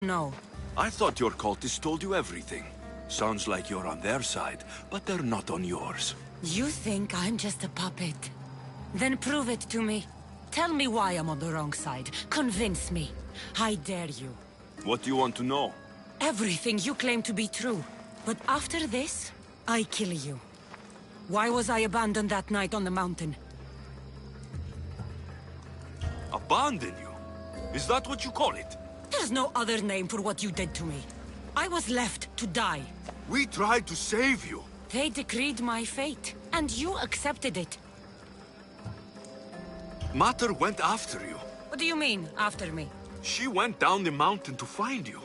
No. I thought your cultists told you everything. Sounds like you're on their side, but they're not on yours. You think I'm just a puppet? Then prove it to me. Tell me why I'm on the wrong side. Convince me. I dare you. What do you want to know? Everything you claim to be true. But after this, I kill you. Why was I abandoned that night on the mountain? Abandon you? Is that what you call it? There's no other name for what you did to me. I was left to die. We tried to save you. They decreed my fate, and you accepted it. Mater went after you. What do you mean, after me? She went down the mountain to find you.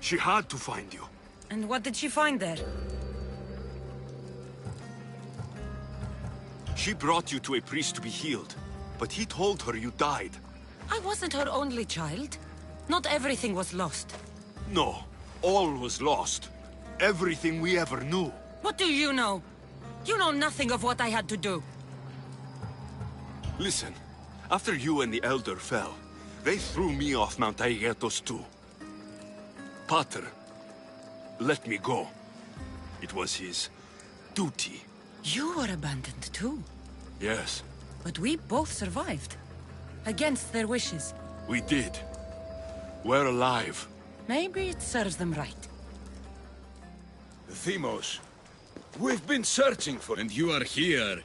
She had to find you. And what did she find there? She brought you to a priest to be healed, but he told her you died. I wasn't her only child. Not everything was lost. No, all was lost. Everything we ever knew. What do you know? You know nothing of what I had to do. Listen, after you and the Elder fell, they threw me off Mount Aegetos too. Pater let me go. It was his duty. You were abandoned too. Yes. But we both survived. Against their wishes. We did. We're alive. Maybe it serves them right. Themos, we've been searching for... And you are here.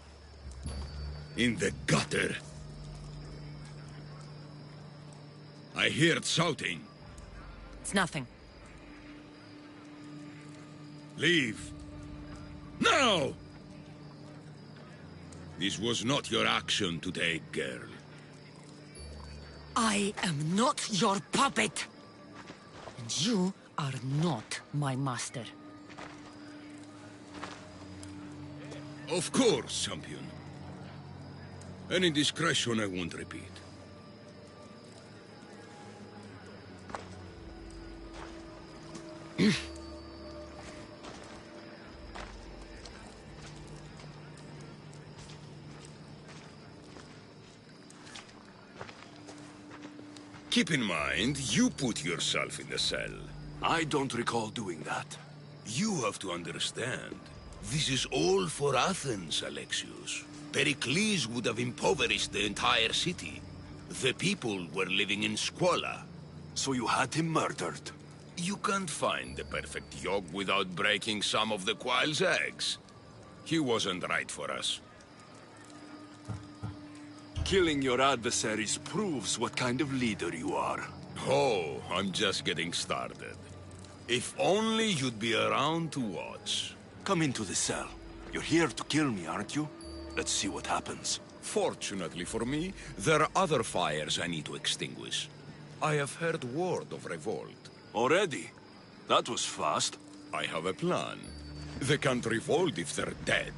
In the gutter. I heard shouting. It's nothing. Leave. Now! This was not your action to take, girl. I am not your puppet. And you are not my master. Of course, champion. Any indiscretion I won't repeat. Keep in mind, you put yourself in the cell. I don't recall doing that. You have to understand. This is all for Athens, Alexios. Pericles would have impoverished the entire city. The people were living in squalor. So you had him murdered? You can't find the perfect yolk without breaking some of the quail's eggs. He wasn't right for us. Killing your adversaries proves what kind of leader you are. Oh, I'm just getting started. If only you'd be around to watch. Come into the cell. You're here to kill me, aren't you? Let's see what happens. Fortunately for me, there are other fires I need to extinguish. I have heard word of revolt. Already? That was fast. I have a plan. They can't revolt if they're dead.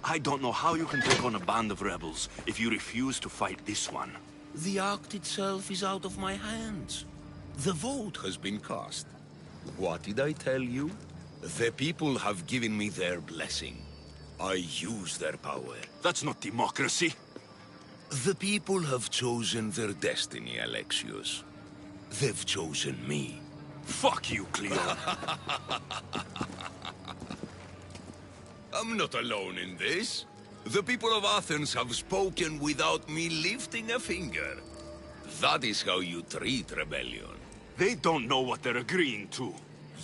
I don't know how you can take on a band of rebels if you refuse to fight this one. The act itself is out of my hands. The vote has been cast. What did I tell you? The people have given me their blessing. I use their power. That's not democracy. The people have chosen their destiny, Alexios. They've chosen me. Fuck you, Cleo. I'm not alone in this. The people of Athens have spoken without me lifting a finger. That is how you treat rebellion. They don't know what they're agreeing to.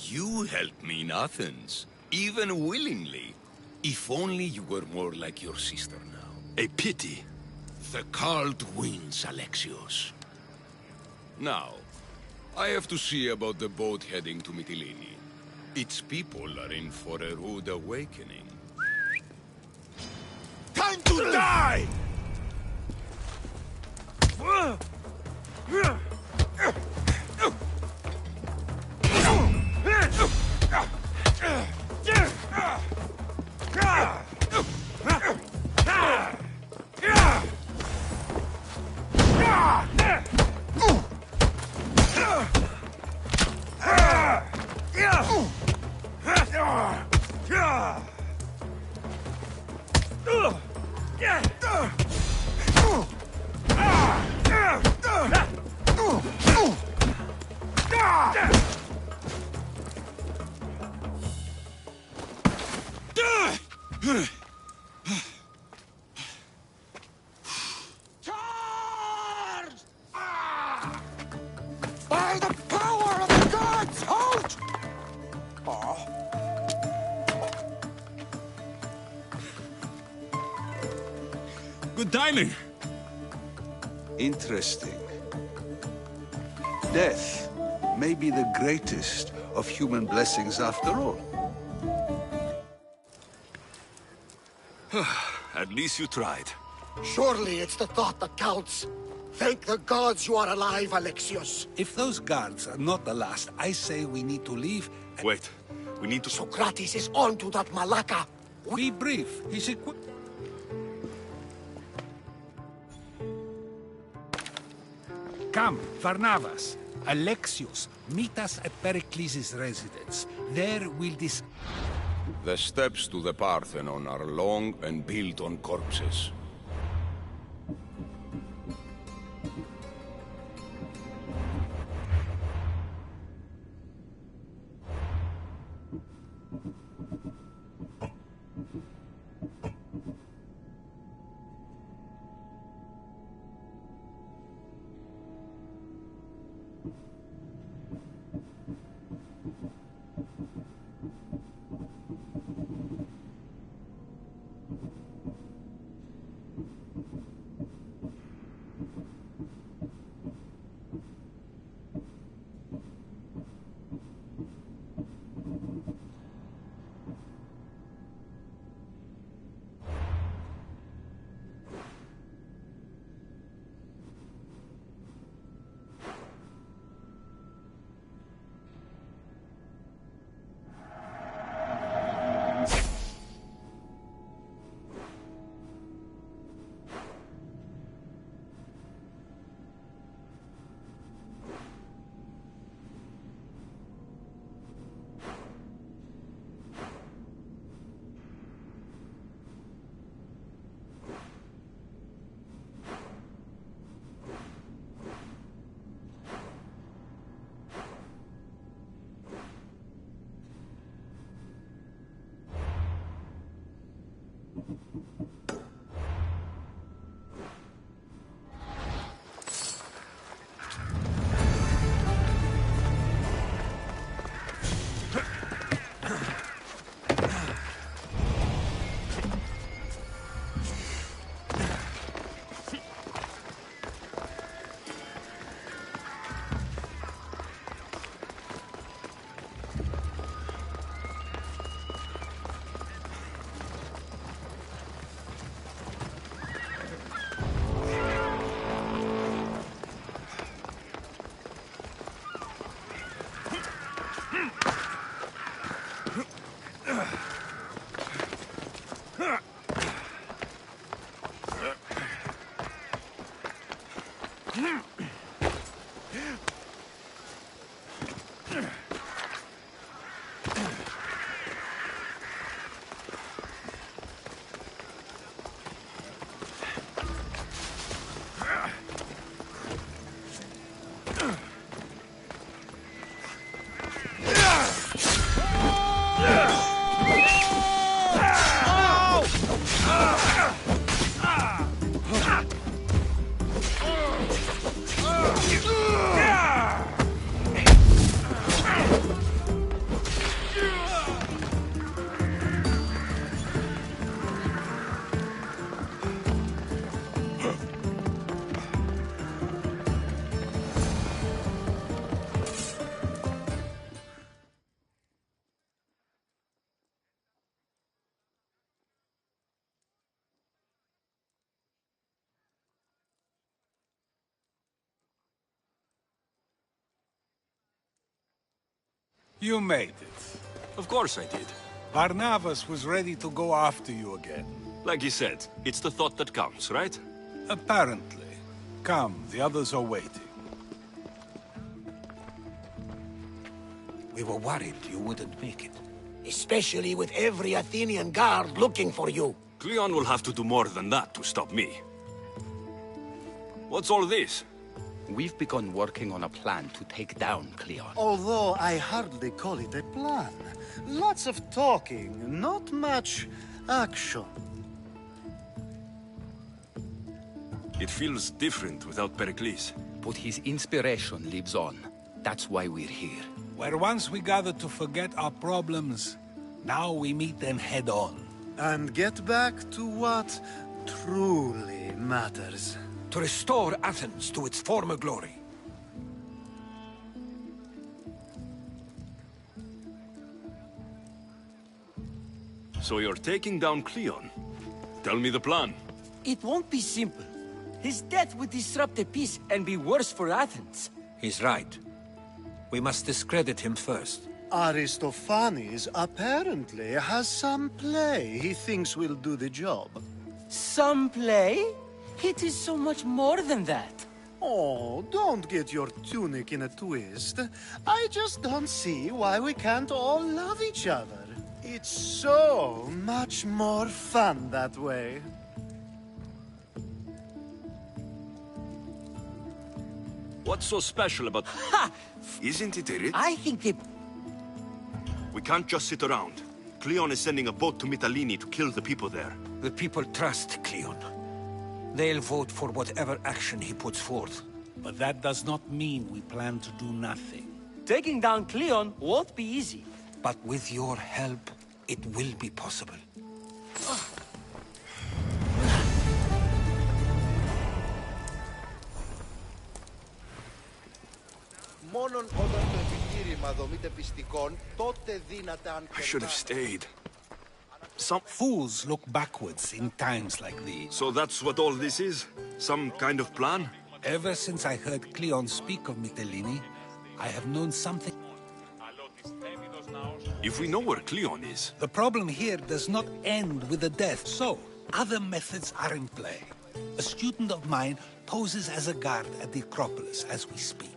You helped me in Athens, even willingly. If only you were more like your sister now. A pity. The cult wins, Alexios. Now, I have to see about the boat heading to Mytilene. Its people are in for a rude awakening. Time to die! Charge! Ah! By the power of the gods, halt! Good timing. Interesting. Death may be the greatest of human blessings after all. At least you tried. Surely it's the thought that counts. Thank the gods you are alive, Alexios. If those guards are not the last, I say we need to leave. Wait, we need to... Socrates is on to that Malaka. Be brief. He's equipped. Come, Varnavas. Alexios, meet us at Pericles' residence. There we'll The steps to the Parthenon are long and built on corpses. You made it. Of course I did. Barnabas was ready to go after you again. Like he said, it's the thought that counts, right? Apparently. Come, the others are waiting. We were worried you wouldn't make it. Especially with every Athenian guard looking for you. Cleon will have to do more than that to stop me. What's all this? We've begun working on a plan to take down Cleon. Although I hardly call it a plan. Lots of talking, not much action. It feels different without Pericles. But his inspiration lives on. That's why we're here. Where once we gathered to forget our problems, now we meet them head on. And get back to what truly matters. To restore Athens to its former glory. So you're taking down Cleon. Tell me the plan. It won't be simple. His death would disrupt the peace and be worse for Athens. He's right. We must discredit him first. Aristophanes apparently has some play he thinks will do the job. Some play? It is so much more than that. Oh, don't get your tunic in a twist. I just don't see why we can't all love each other. It's so much more fun that way. What's so special about... Ha! Isn't it rich? I think they... We can't just sit around. Cleon is sending a boat to Mytilene to kill the people there. The people trust Cleon. They'll vote for whatever action he puts forth. But that does not mean we plan to do nothing. Taking down Cleon won't be easy. But with your help, it will be possible. Μόνον όταν το επιχείρημα δομείται πιστικών, τότε δύναται αν... I should have stayed. Fools look backwards in times like these. So that's what all this is? Some kind of plan? Ever since I heard Cleon speak of Mytilene, I have known something. If we know where Cleon is... The problem here does not end with the death, so other methods are in play. A student of mine poses as a guard at the Acropolis as we speak.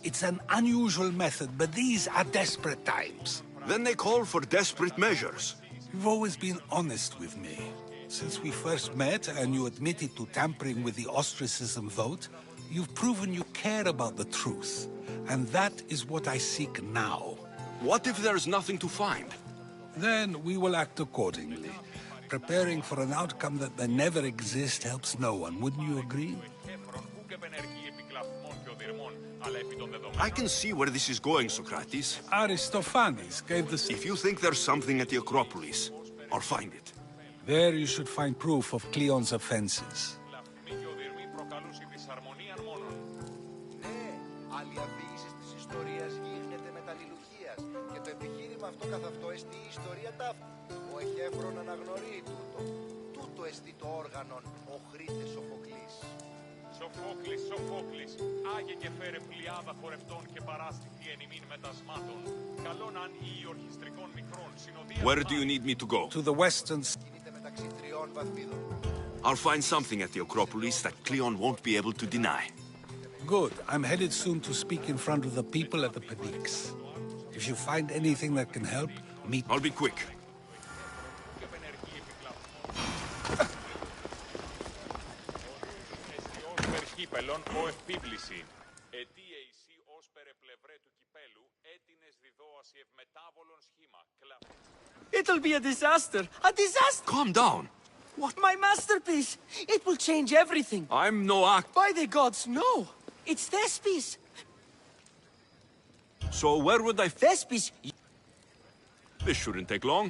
It's an unusual method, but these are desperate times. Then they call for desperate measures. You've always been honest with me. Since we first met and you admitted to tampering with the ostracism vote, you've proven you care about the truth. And that is what I seek now. What if there's nothing to find? Then we will act accordingly. Preparing for an outcome that may never exist helps no one, wouldn't you agree? I can see where this is going, Socrates. Aristophanes gave the... If you think there's something at the Acropolis, I'll find it. There you should find proof of Cleon's offenses. Αυτό καθ' αυτό εστί η ιστορία ταύτη. Ο εχέφρον αναγνωρεί τούτο. Τούτο εστί το όργανον, ο χρήτε Σοφοκλής. Σοφόκλης, άγε και φέρε πλειάδα χορευτών και παράστηθη εν ημίν μετασμάτων. Καλόν αν ή ορχιστρικών μικρών συνοδεία... Where do you need me to go? To the western... Κινείται μεταξύ τριών βαθμίδων. I'll find something at the Acropolis that Cleon won't be able to deny. Good. I'm headed soon to speak in front of the people at the Pnyx. If you find anything that can help, meet... I'll be quick. Κύπελον ο ευπίπληση. Ετίεισι ως περεπλευρέ του κυπέλου, έτινες διδόαση ευμετάβολον σχήμα. It'll be a disaster! A disaster! Calm down. What? My masterpiece! It will change everything. I'm no act... By the gods, no! It's Thespis! So where would I... Thespis! This shouldn't take long.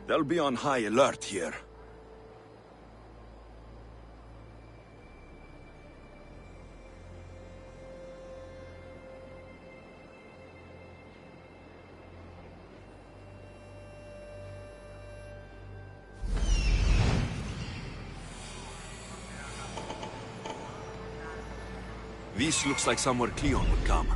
They'll be on high alert here. This looks like somewhere Cleon would come.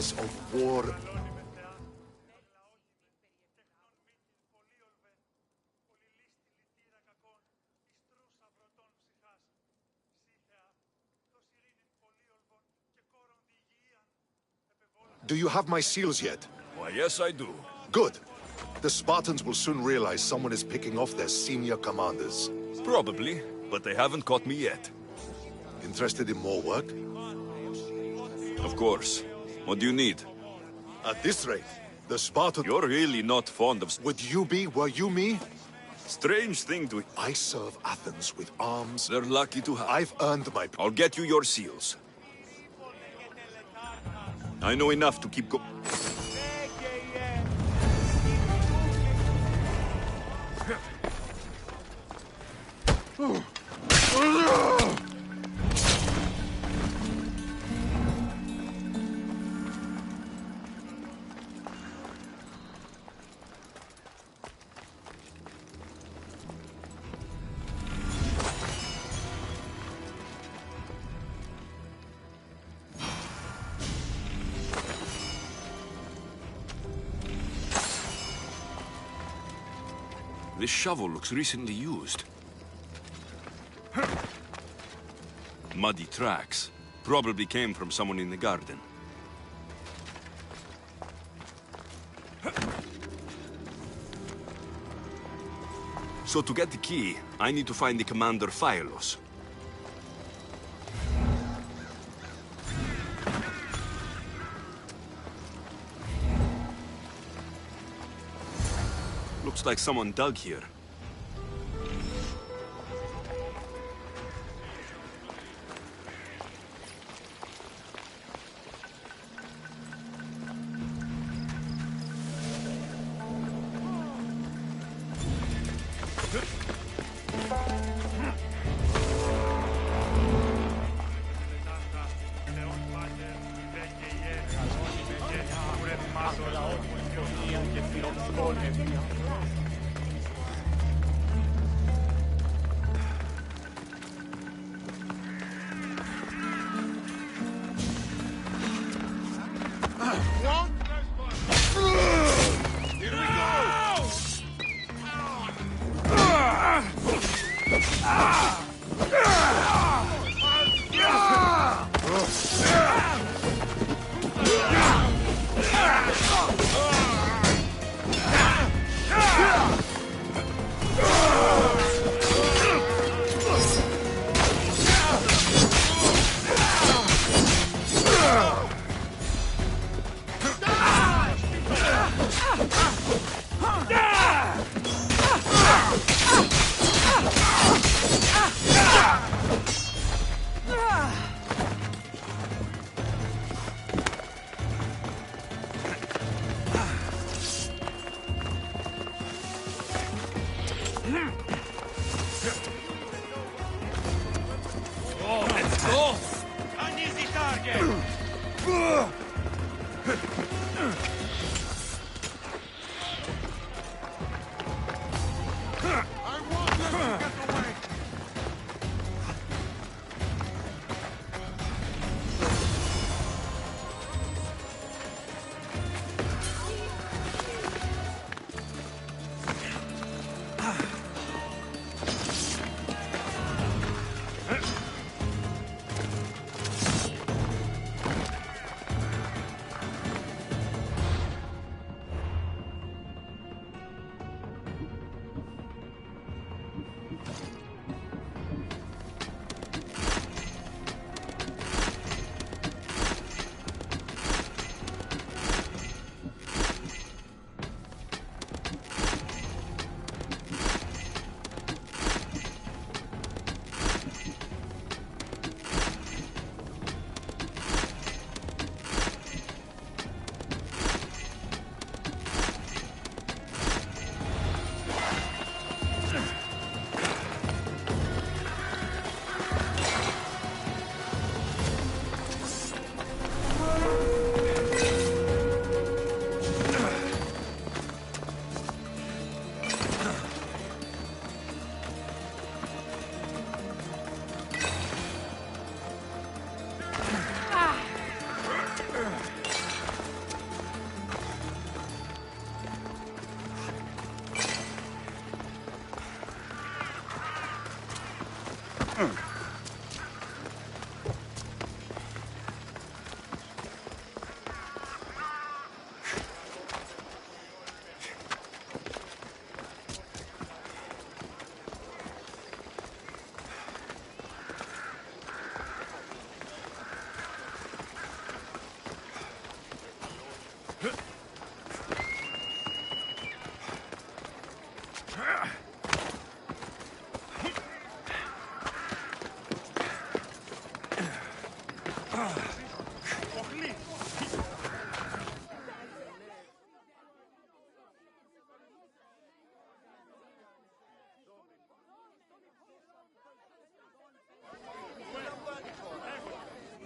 rumors of war. Do you have my seals yet? Why, yes, I do. Good. The Spartans will soon realize someone is picking off their senior commanders. Probably, but they haven't caught me yet. Interested in more work? Of course. What do you need? At this rate, the Spartans... You're really not fond of... Would you be, were you me? Strange thing to... I serve Athens with arms. They're lucky to have... I've earned my... I'll get you your seals. I know enough to keep go... This shovel looks recently used. Muddy tracks. Probably came from someone in the garden. So to get the key, I need to find the commander Phylos. Looks like someone dug here.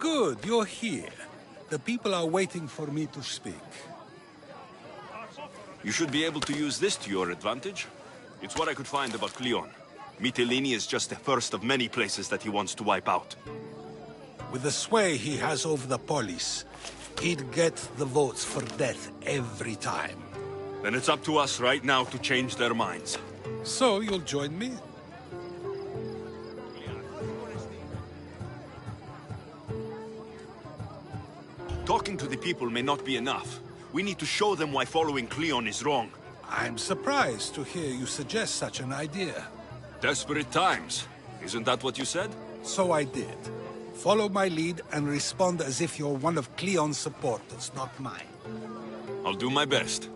Good, you're here. The people are waiting for me to speak. You should be able to use this to your advantage. It's what I could find about Cleon. Mytilene is just the first of many places that he wants to wipe out. With the sway he has over the polis, he'd get the votes for death every time. Then it's up to us right now to change their minds. So you'll join me? Talking to the people may not be enough. We need to show them why following Cleon is wrong. I'm surprised to hear you suggest such an idea. Desperate times. Isn't that what you said? So I did. Follow my lead and respond as if you're one of Cleon's supporters, not mine. I'll do my best.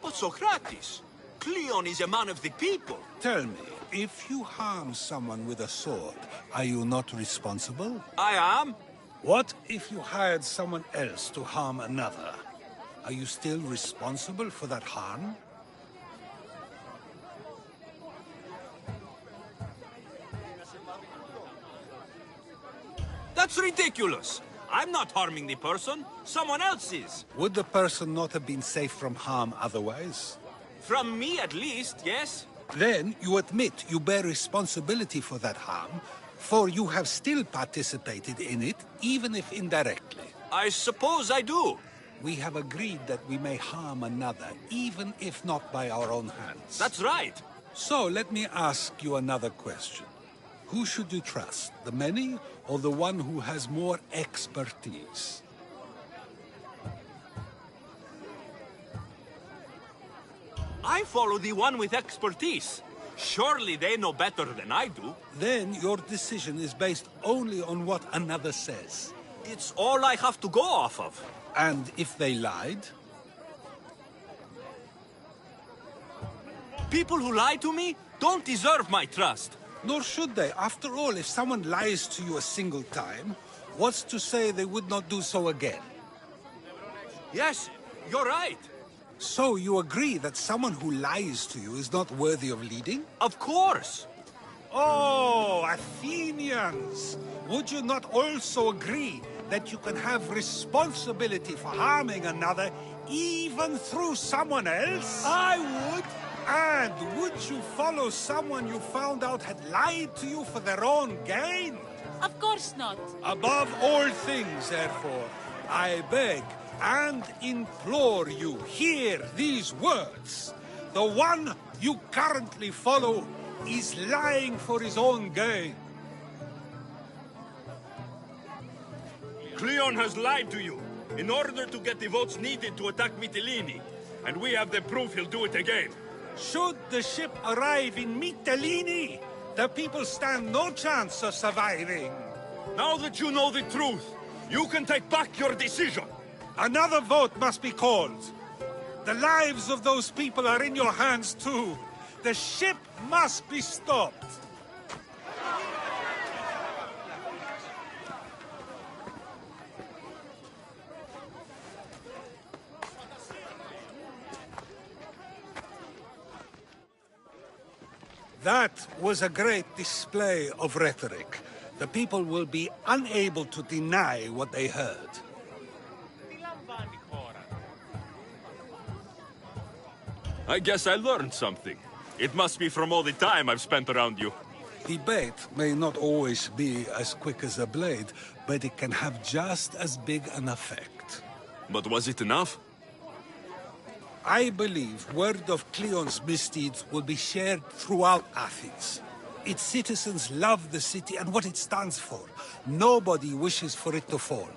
But Socrates, Cleon is a man of the people. Tell me, if you harm someone with a sword, are you not responsible? I am. What if you hired someone else to harm another? Are you still responsible for that harm? That's ridiculous. I'm not harming the person. Someone else is. Would the person not have been safe from harm otherwise? From me, at least, yes? Then you admit you bear responsibility for that harm, for you have still participated in it, even if indirectly. I suppose I do. We have agreed that we may harm another, even if not by our own hands. That's right. So let me ask you another question. Who should you trust, the many or the one who has more expertise? I follow the one with expertise. Surely they know better than I do. Then your decision is based only on what another says. It's all I have to go off of. And if they lied? People who lie to me don't deserve my trust. Nor should they. After all, if someone lies to you a single time, what's to say they would not do so again? Yes, you're right. So you agree that someone who lies to you is not worthy of leading? Of course. Oh, Athenians! Would you not also agree that you can have responsibility for harming another even through someone else? I would. And would you follow someone you found out had lied to you for their own gain? Of course not. Above all things, therefore, I beg and implore you, hear these words. The one you currently follow is lying for his own gain. Cleon has lied to you in order to get the votes needed to attack Mytilene. And we have the proof he'll do it again. Should the ship arrive in Mytilene, the people stand no chance of surviving. Now that you know the truth, you can take back your decision. Another vote must be called. The lives of those people are in your hands too. The ship must be stopped. That was a great display of rhetoric. The people will be unable to deny what they heard. I guess I learned something. It must be from all the time I've spent around you. Debate may not always be as quick as a blade, but it can have just as big an effect. But was it enough? I believe word of Cleon's misdeeds will be shared throughout Athens. Its citizens love the city and what it stands for. Nobody wishes for it to fall.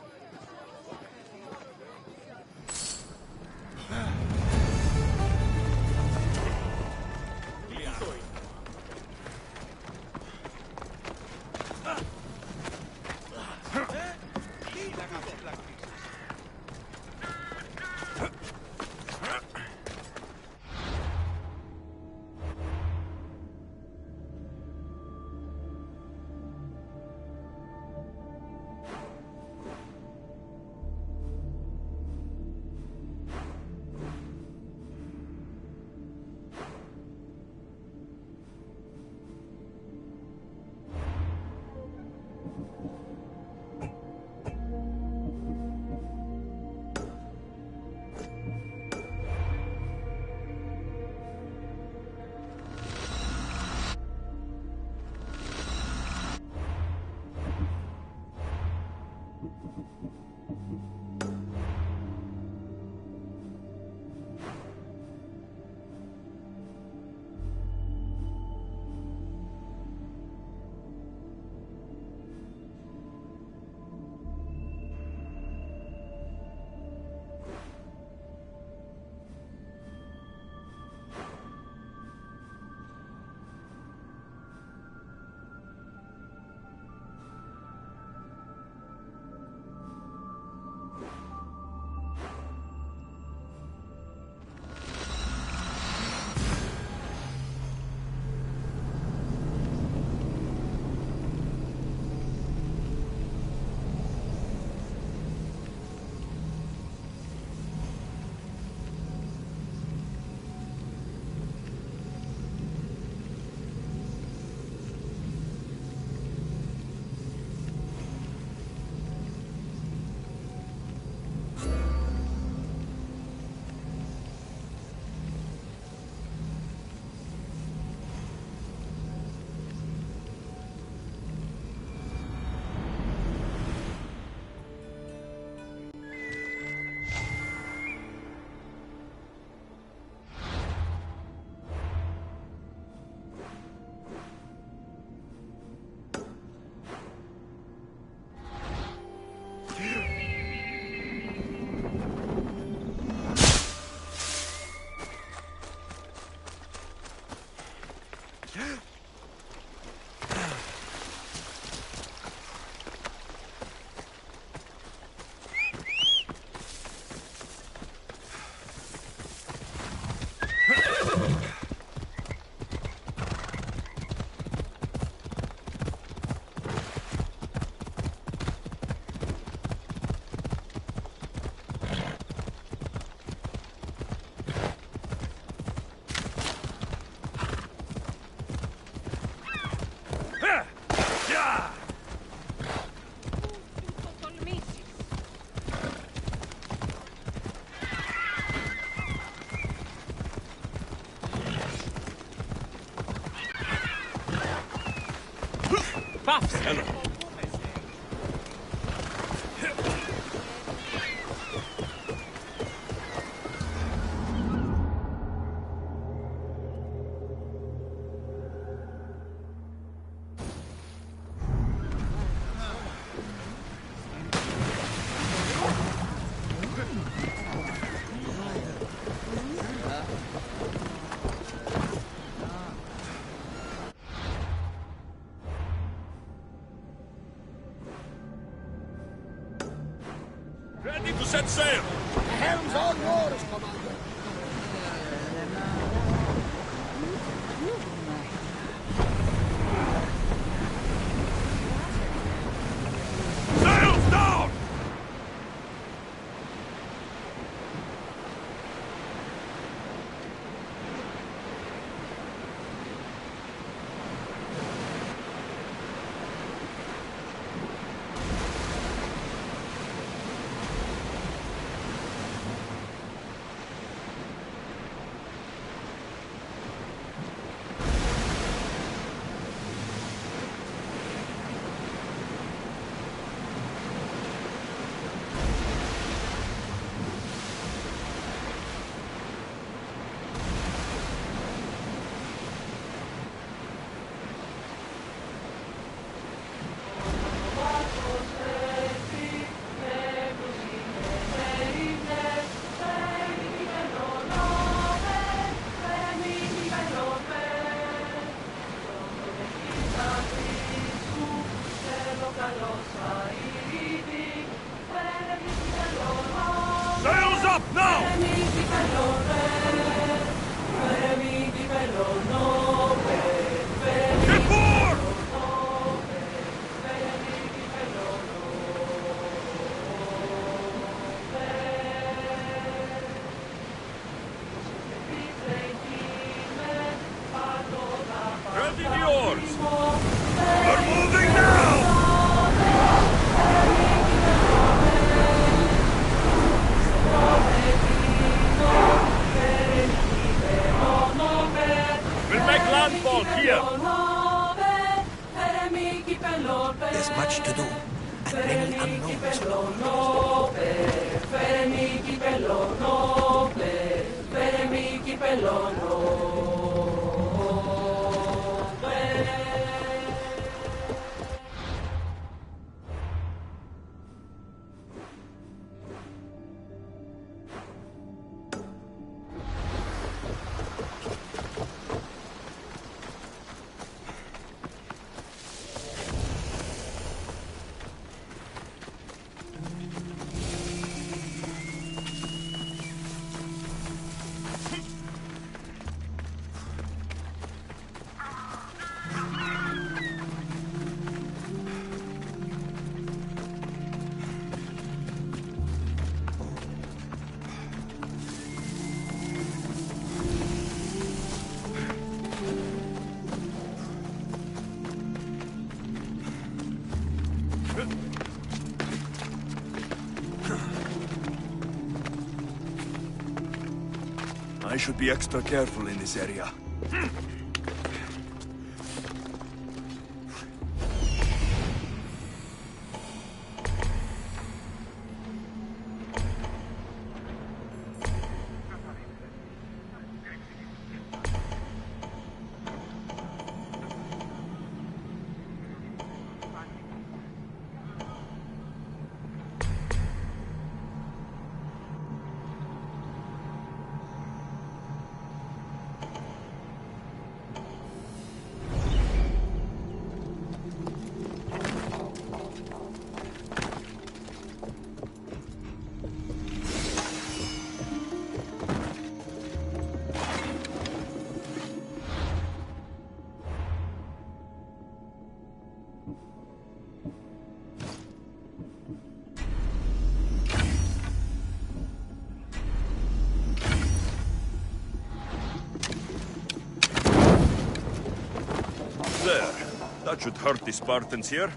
Puffs! Hello. Ready to set sail! The helm's all yours, Commander. Sails down! Close up now! Report! Ready yours! We're moving now! We'll make landfall here! There's much to do, and many unknowns. I should be extra careful in this area. There. That should hurt the Spartans here.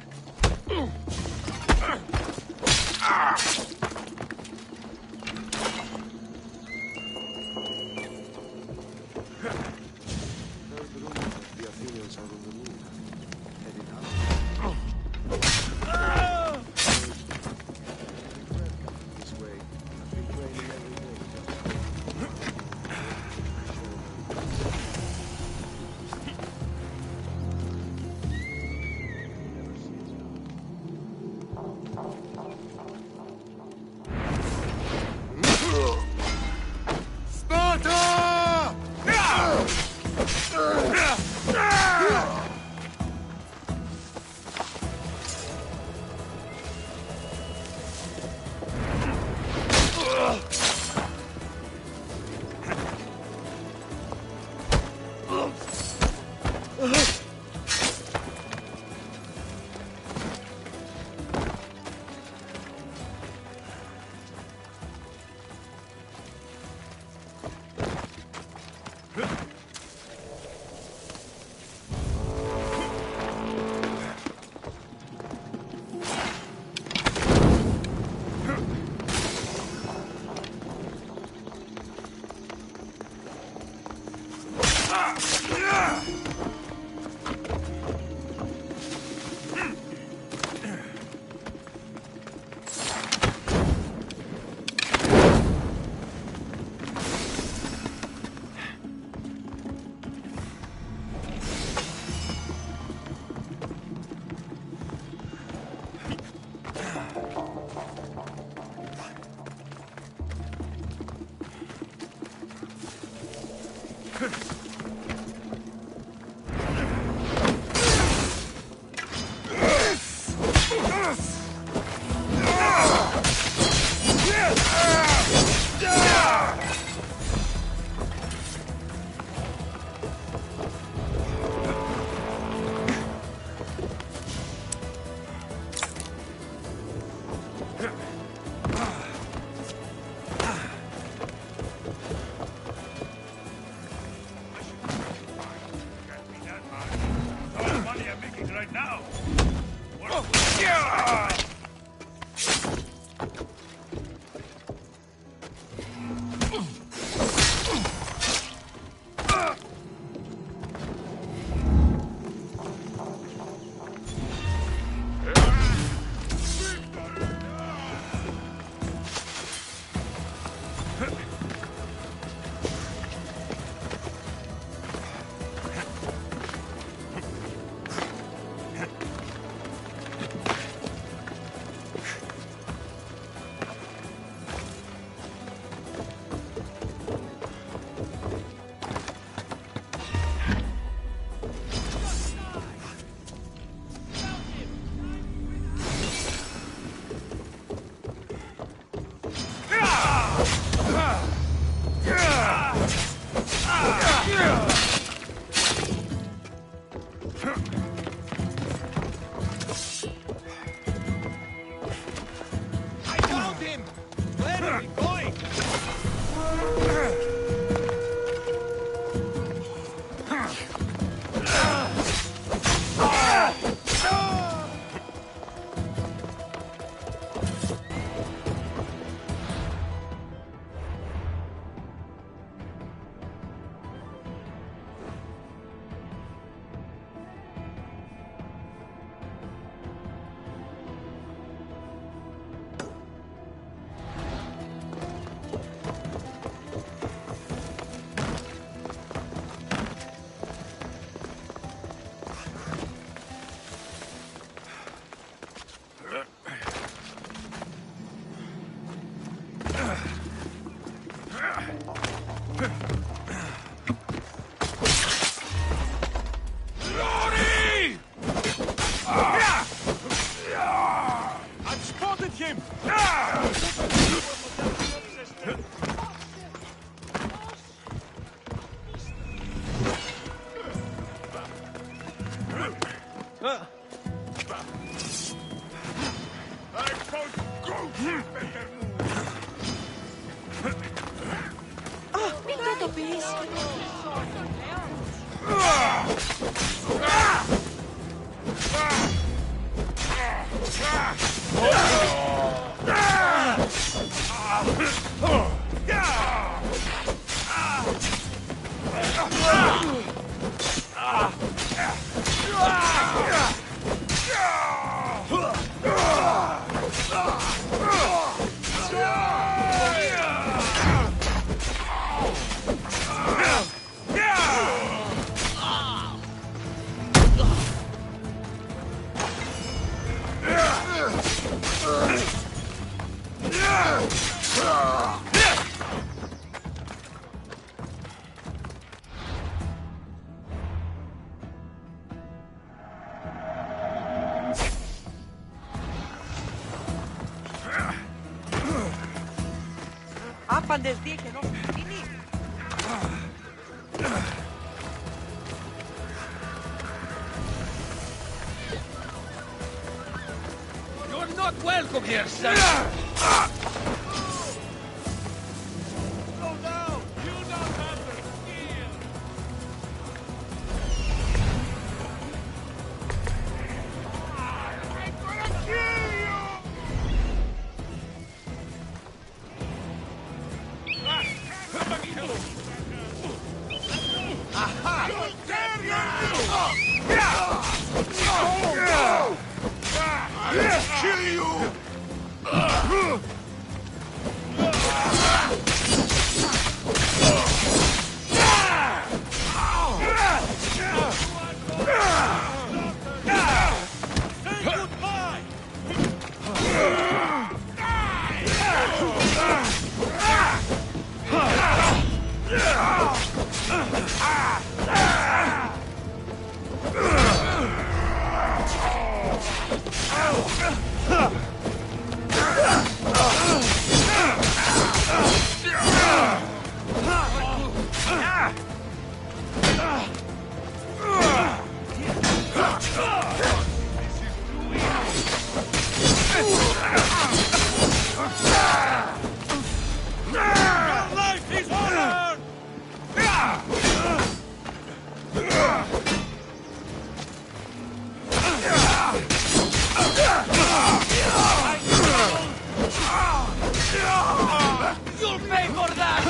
please? Άπαντες δίχεν ως ποινή. You're not welcome here, son! Kill you! You'll pay for that!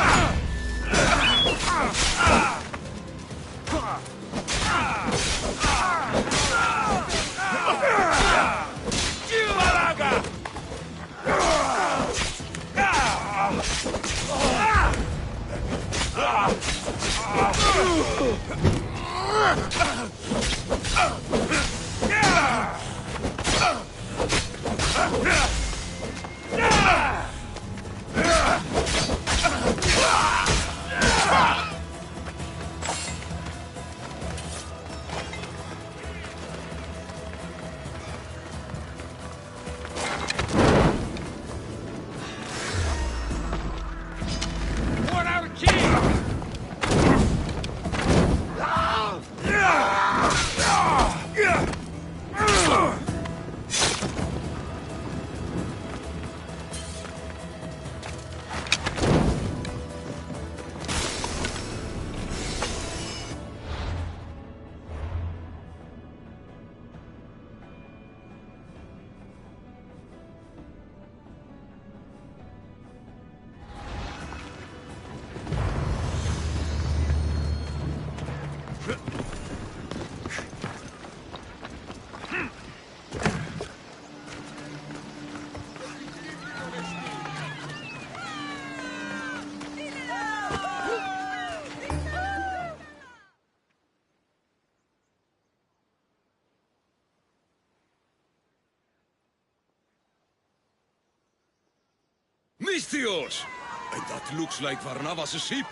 Misthios! And that looks like Varnavas' ship.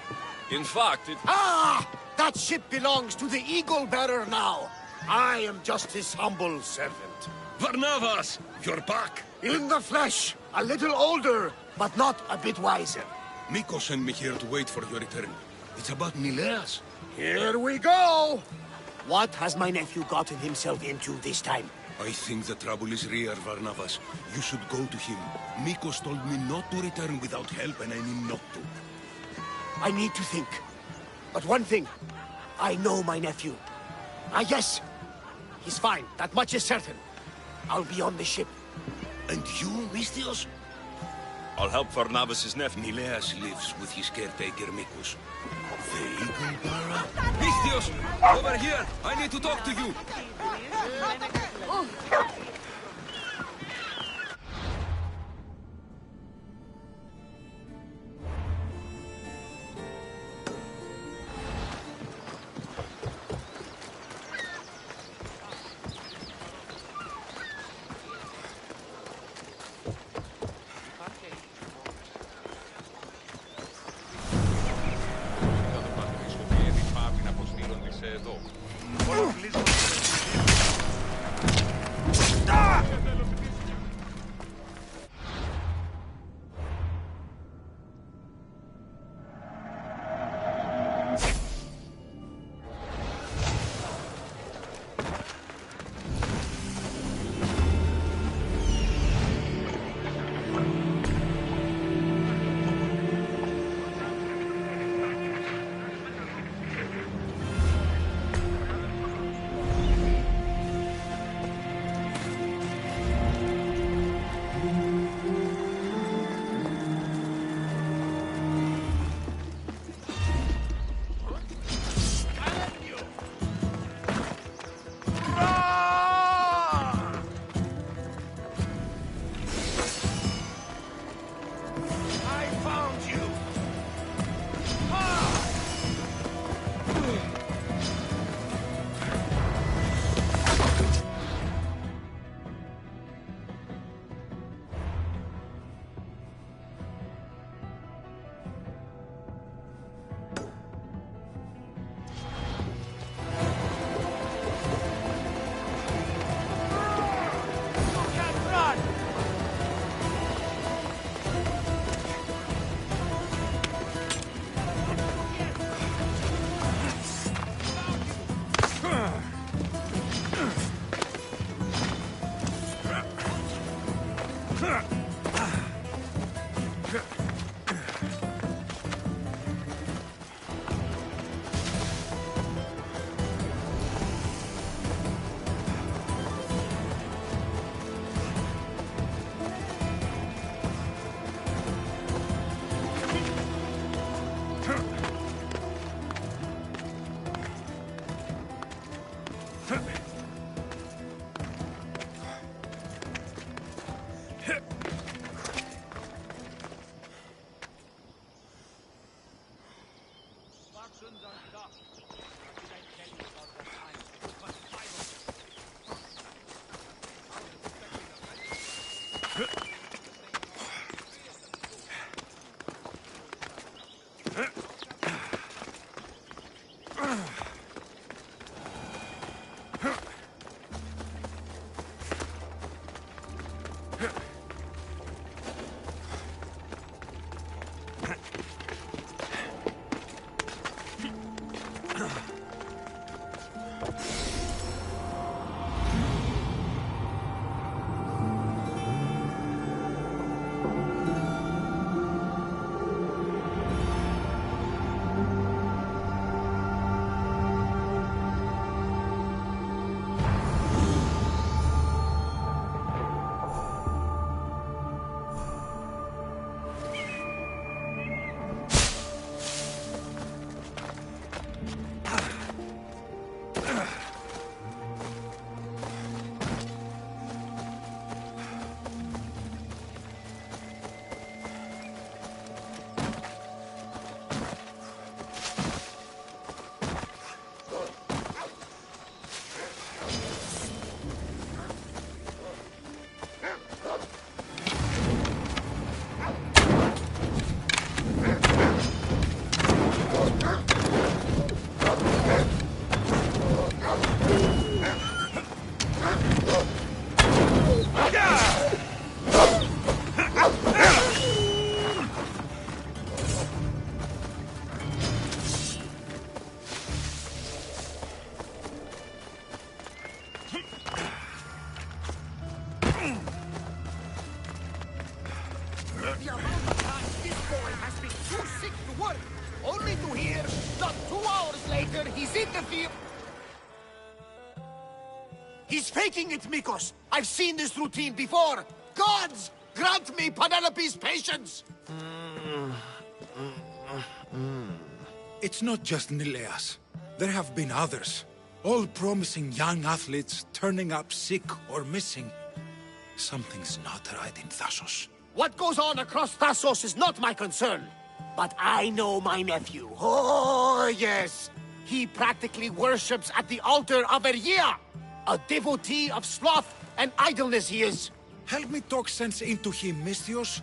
In fact, it... Ah! That ship belongs to the Eagle Bearer now. I am just his humble servant. Varnavas! You're back! In the flesh, a little older, but not a bit wiser. Miko sent me here to wait for your return. It's about Nileas. Here we go! What has my nephew gotten himself into this time? I think the trouble is real, Varnavas. You should go to him. Mikos told me not to return without help, and I mean not to. I need to think. But one thing, I know my nephew. Ah, yes. He's fine, that much is certain. I'll be on the ship. And you, Mistios? I'll help Farnavas' nephew. Nileas lives with his caretaker, Mikus. The Eagle Bearer? Mistios! Over here! I need to talk to you! the thief! He's faking it, Mikos! I've seen this routine before! Gods! Grant me Penelope's patience! It's not just Nileas. There have been others. All promising young athletes turning up sick or missing. Something's not right in Thassos. What goes on across Thassos is not my concern. But I know my nephew. Oh, yes. He practically worships at the altar of Ergia. A devotee of sloth and idleness he is. Help me talk sense into him, Misthios.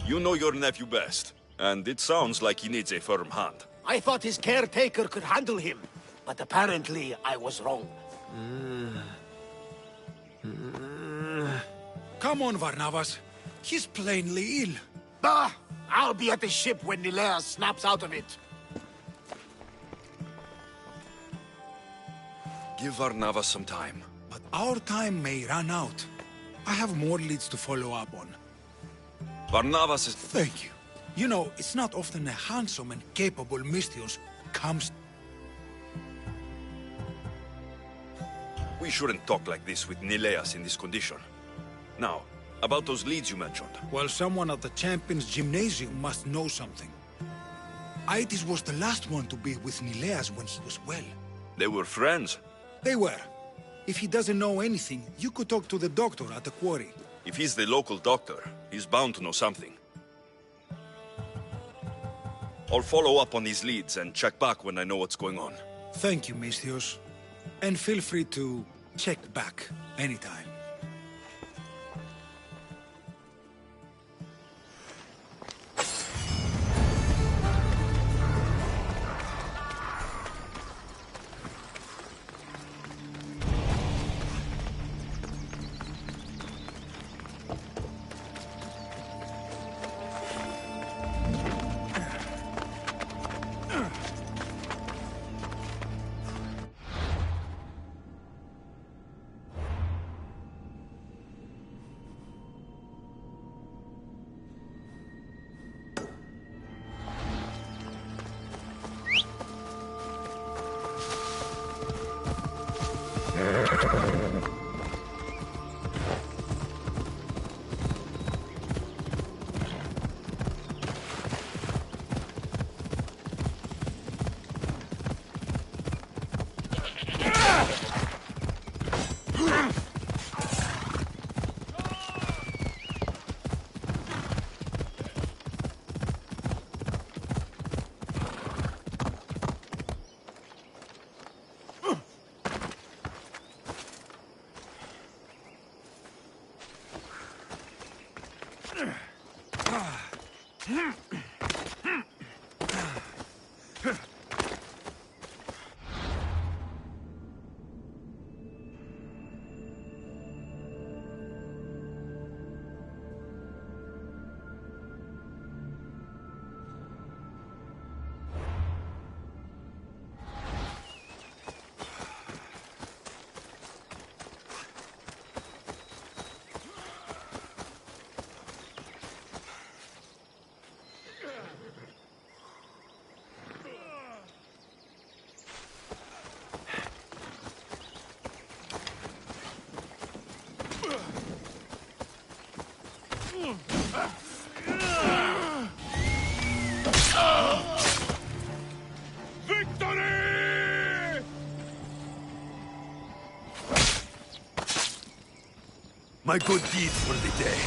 You know your nephew best, and it sounds like he needs a firm hand. I thought his caretaker could handle him, but apparently I was wrong. Come on, Varnavas. He's plainly ill. Bah! I'll be at the ship when Nilea snaps out of it. Give Varnavas some time. But our time may run out. I have more leads to follow up on. Varnavas is... Thank you. You know, it's not often a handsome and capable Misthios comes... We shouldn't talk like this with Nileas in this condition. Now, about those leads you mentioned. Well, someone at the Champions Gymnasium must know something. Aetis was the last one to be with Nileas when he was well. They were friends? They were. If he doesn't know anything, you could talk to the doctor at the quarry. If he's the local doctor, he's bound to know something. I'll follow up on these leads and check back when I know what's going on. Thank you, Misthios. And feel free to check back anytime. My good deed for the day.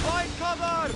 Find cover!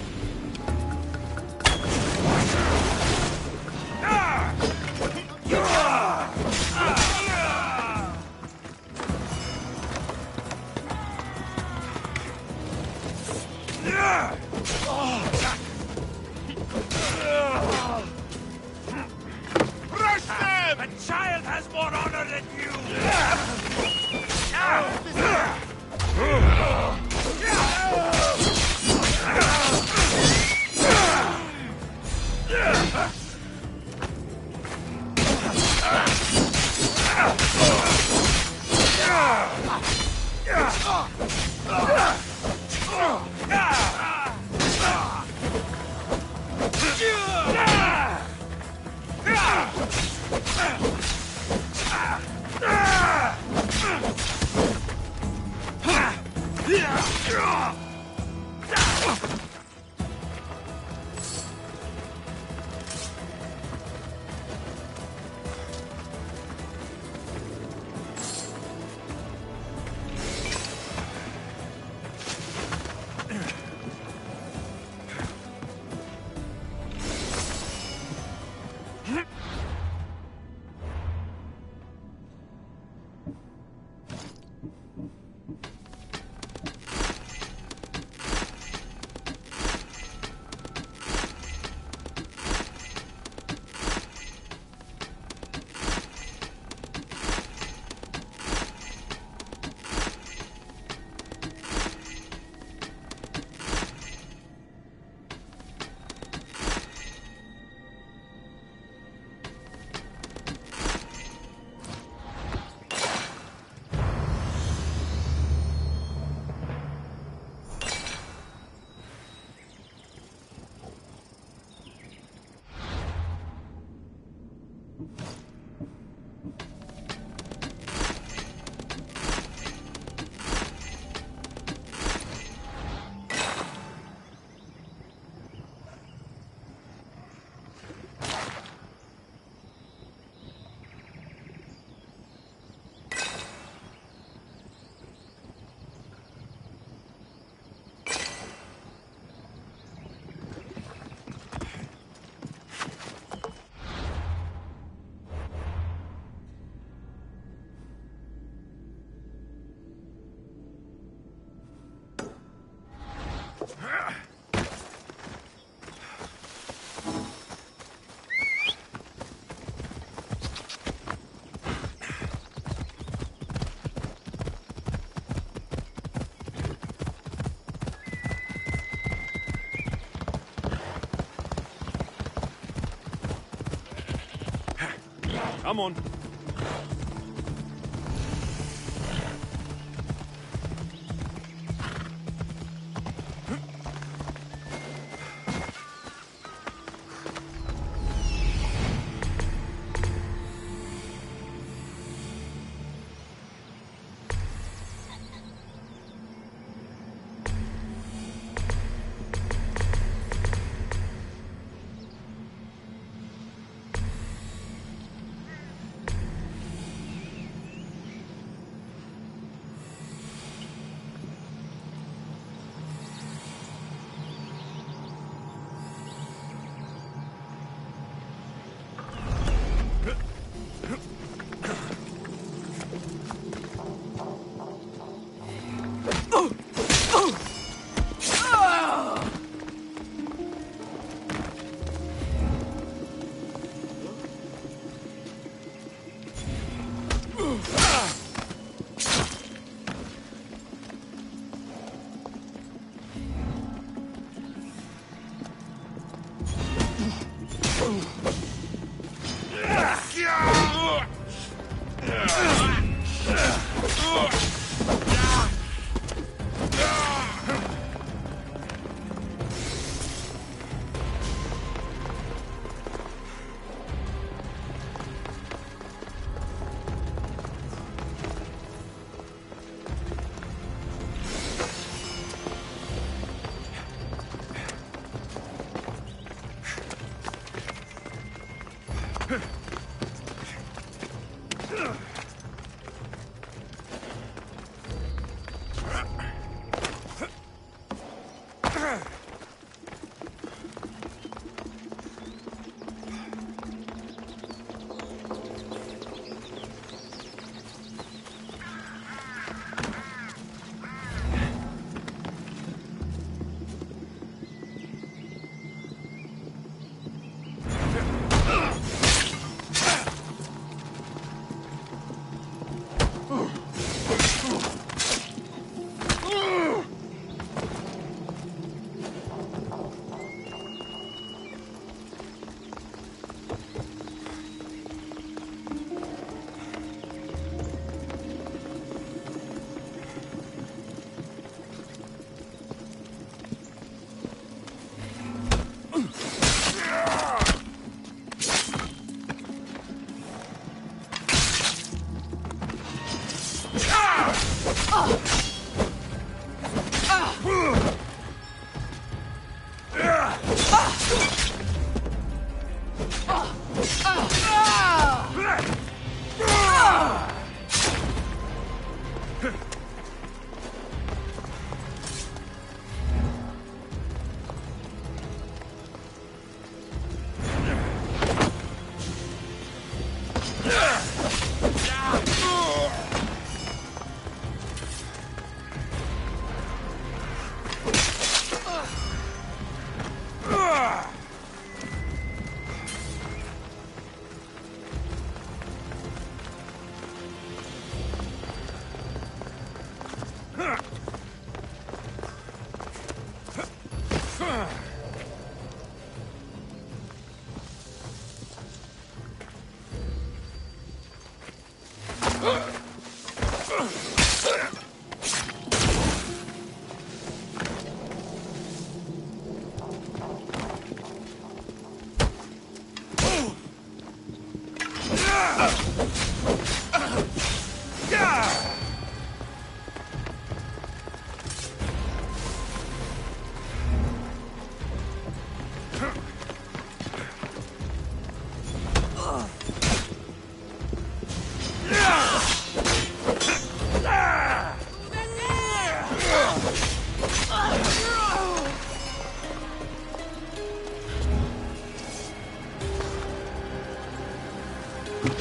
Come on.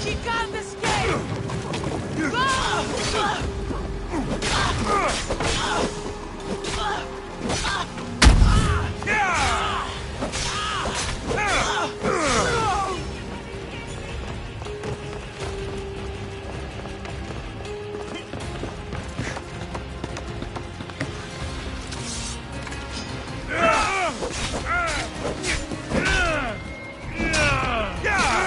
She can't escape! Yeah!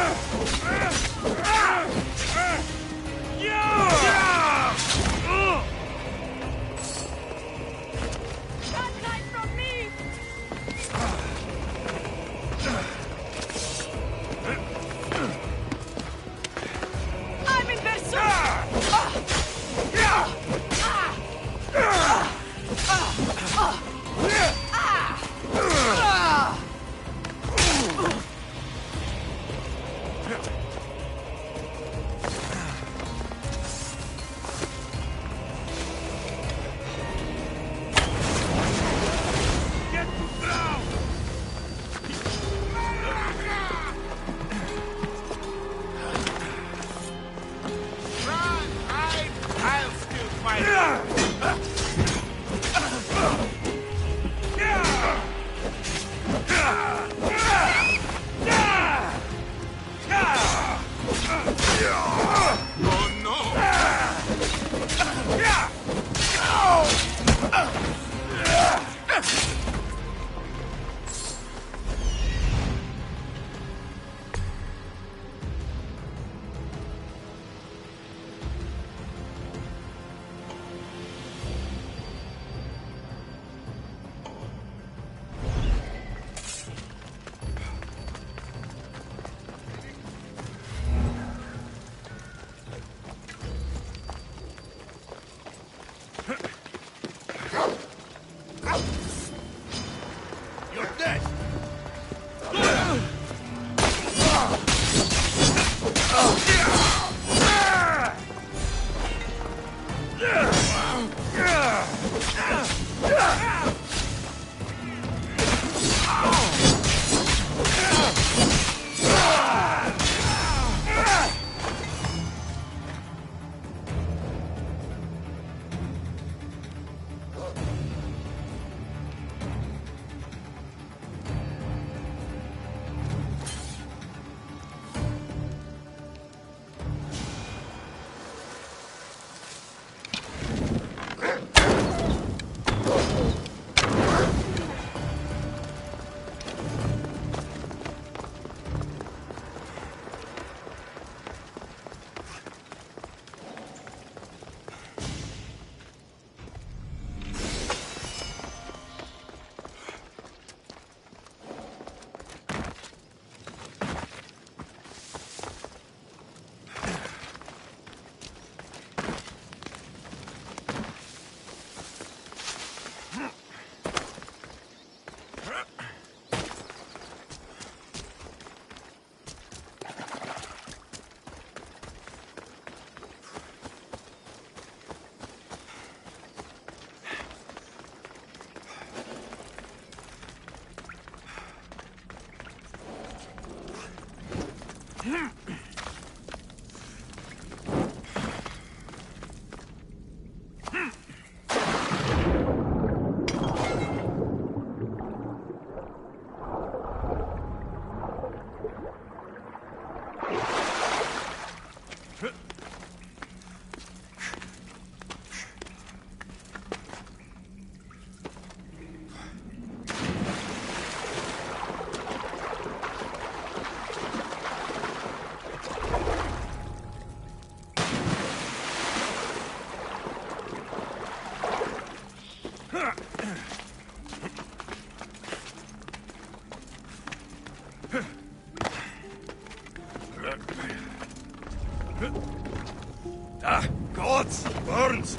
Ah, gods! Burns!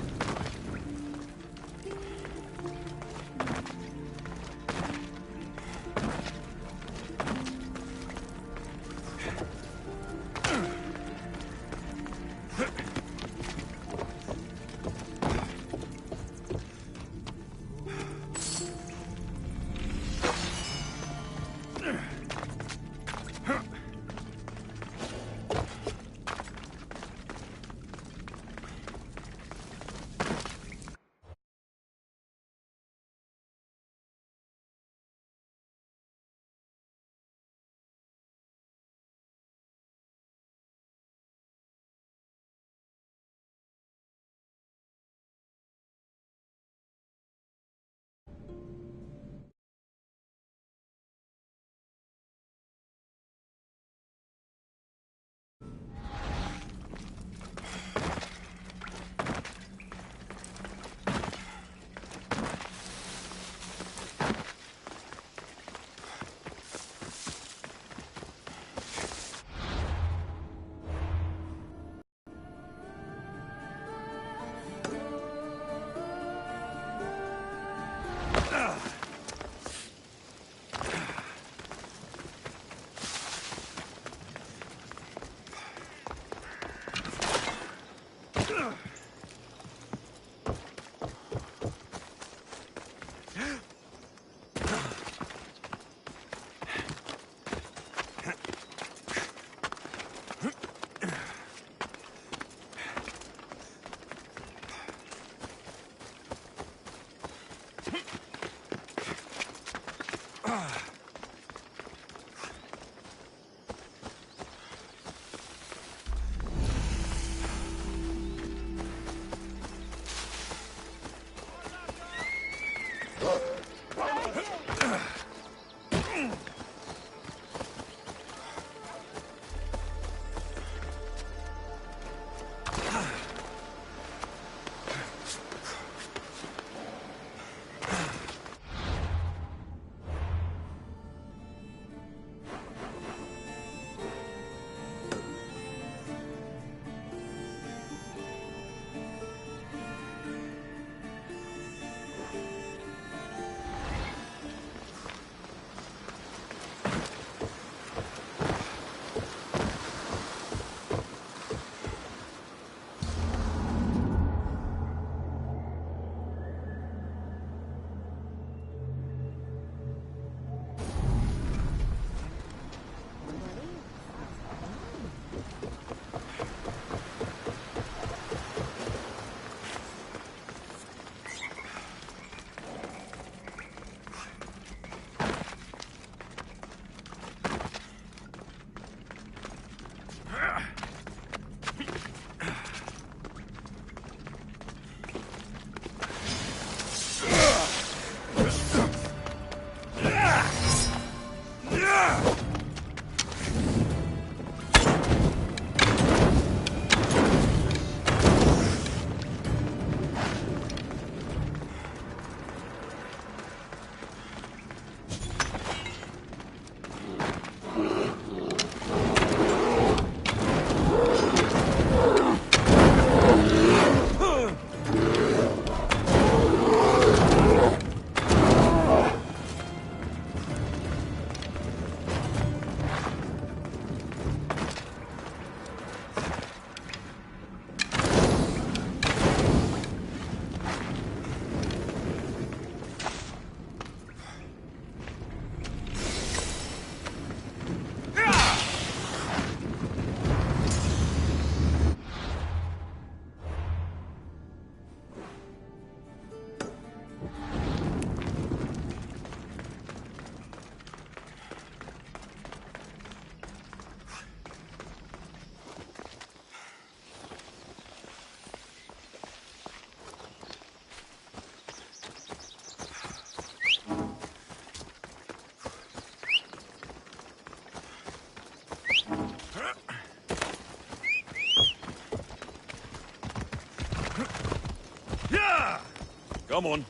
Come on.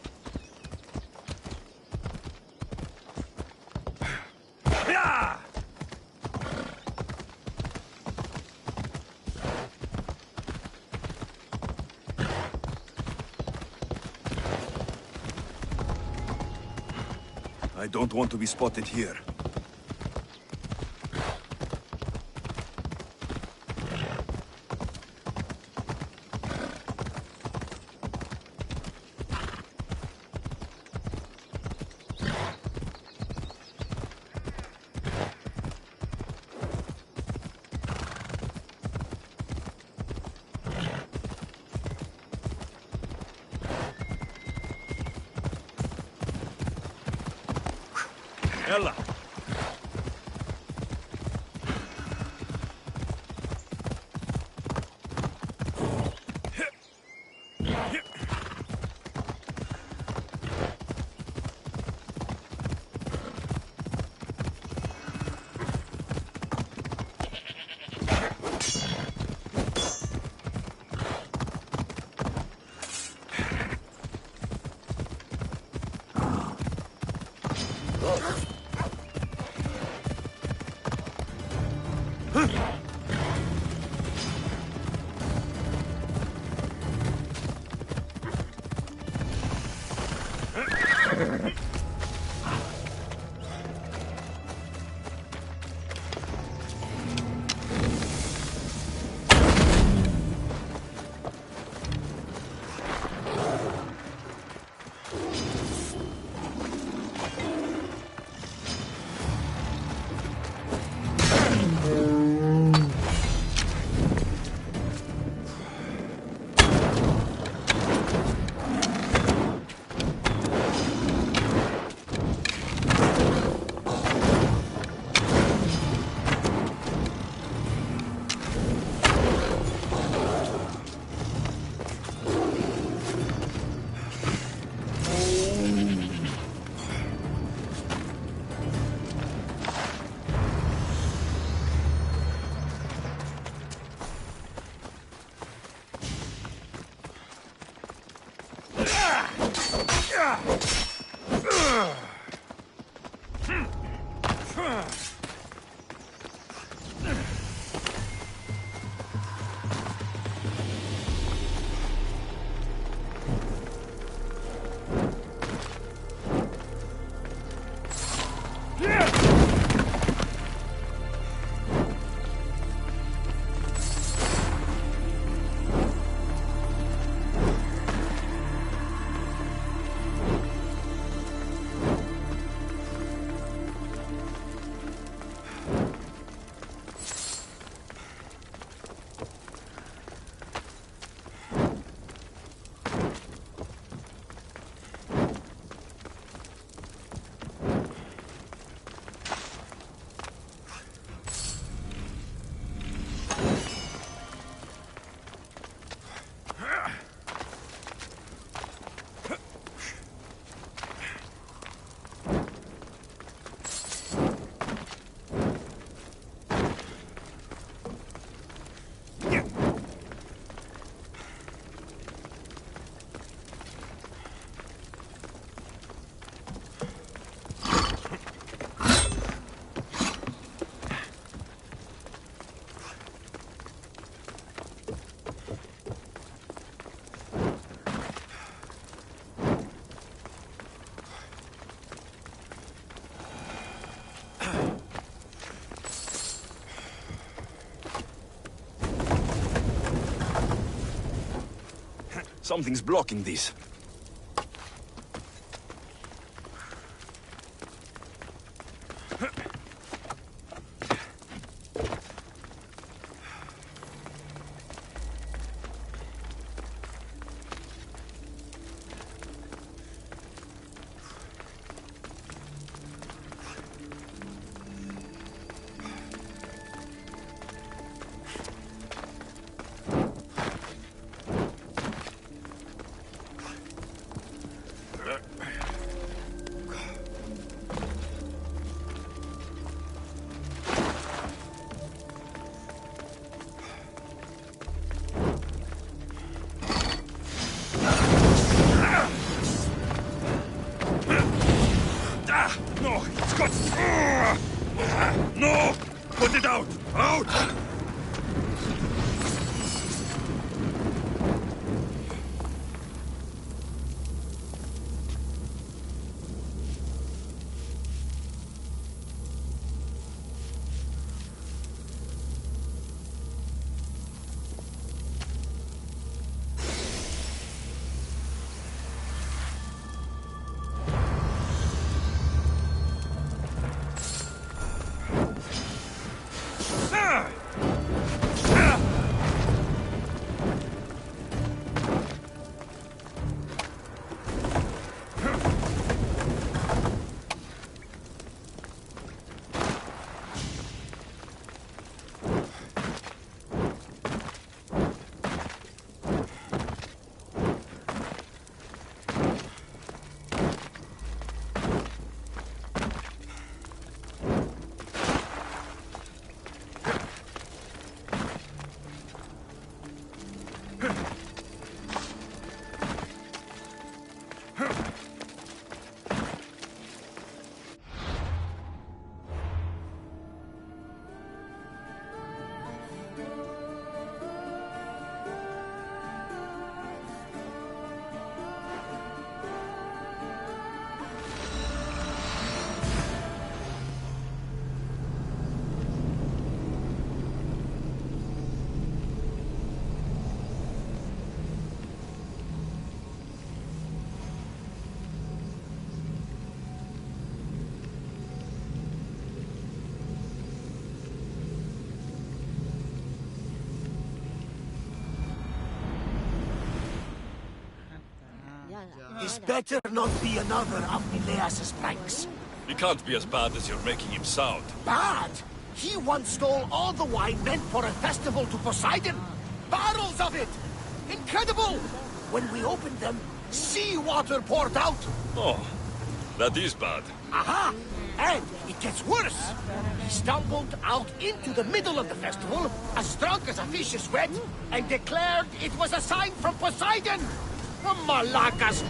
Yeah! I don't want to be spotted here. Ella! Something's blocking this. Put it out! Out! This better not be another of Mileas' pranks. He can't be as bad as you're making him sound. Bad? He once stole all the wine meant for a festival to Poseidon. Barrels of it! Incredible! When we opened them, seawater poured out. Oh, that is bad. Aha! And it gets worse. He stumbled out into the middle of the festival, as drunk as a fish is wet, and declared it was a sign from Poseidon. Malacas!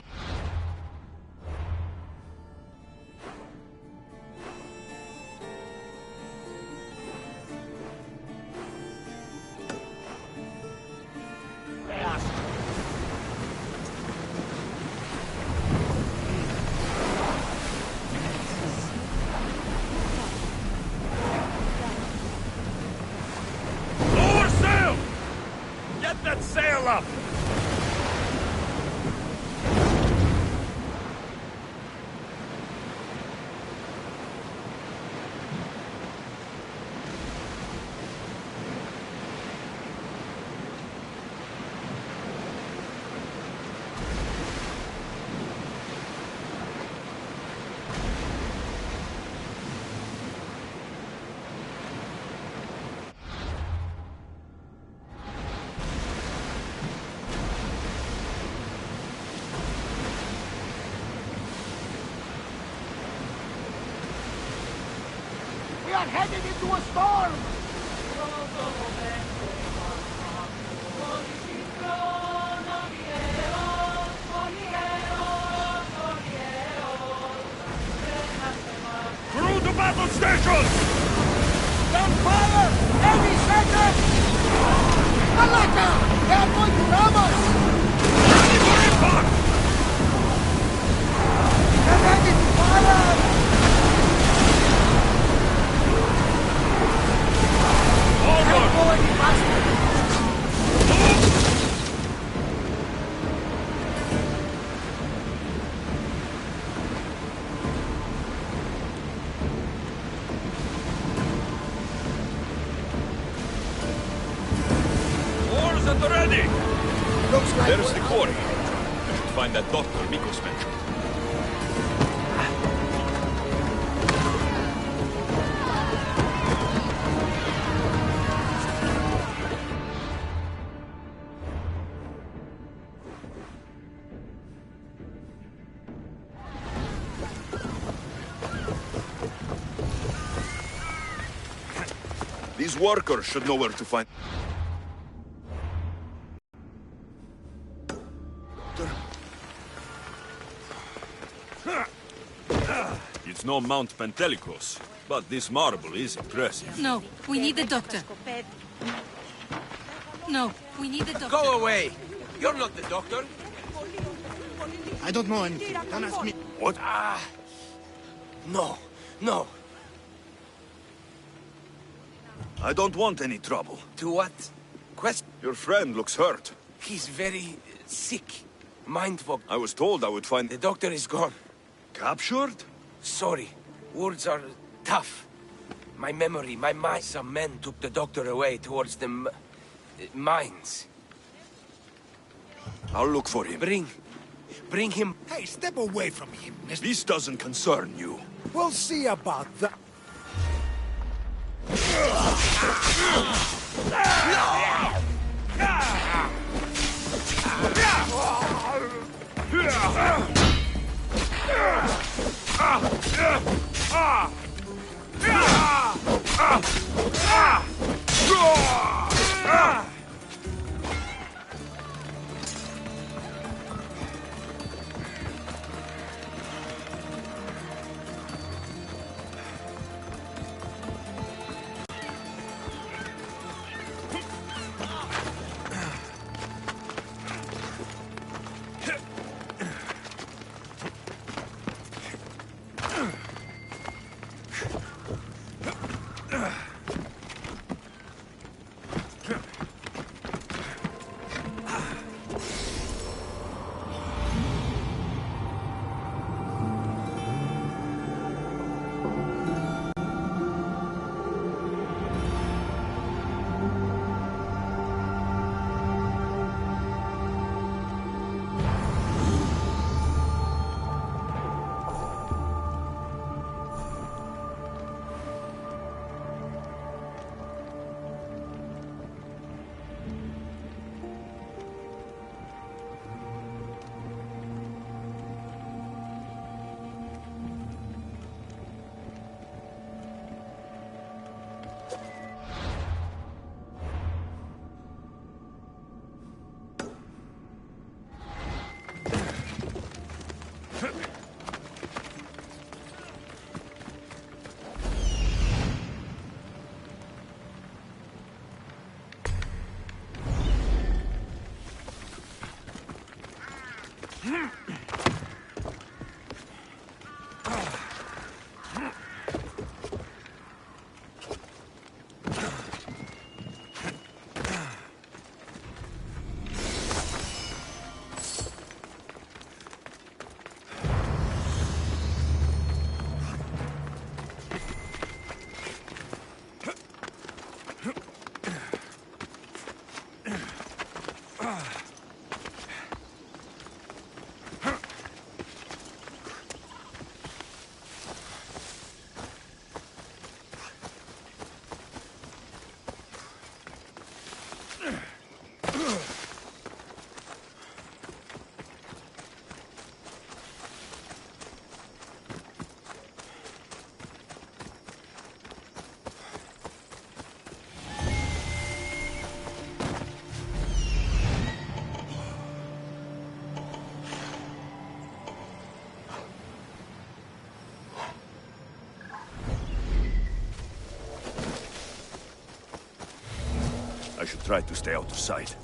Lower sail! Get that sail up! We are headed into a storm! Crew to battle stations! Gunfire! Heavy seconds! Malaka! They are going to ram us! Ready for impact! They're ready to fire! Oars at the ready! Looks like There's the quarry. We should find that doctor Mikos mentioned. These workers should know where to find... It's no Mount Pentelicus, but this marble is impressive. No, we need the doctor. No, we need the doctor. Go away! You're not the doctor. I don't know anything. Don't ask me. What? No, no. I don't want any trouble. To what? Your friend looks hurt. He's very sick. Mind fogged. I was told I would find... The doctor is gone. Captured? Sorry. Words are tough. My memory, my mind. Some men took the doctor away towards the mines. I'll look for him. Bring him. Hey, step away from him, mister. This doesn't concern you. We'll see about that. I should try to stay out of sight.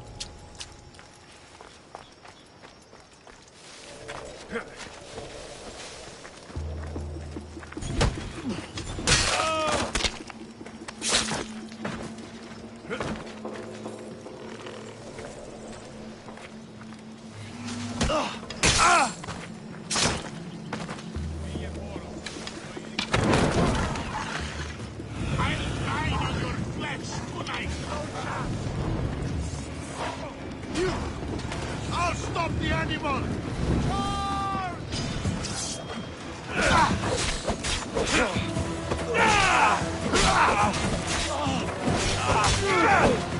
I'll stop the animal!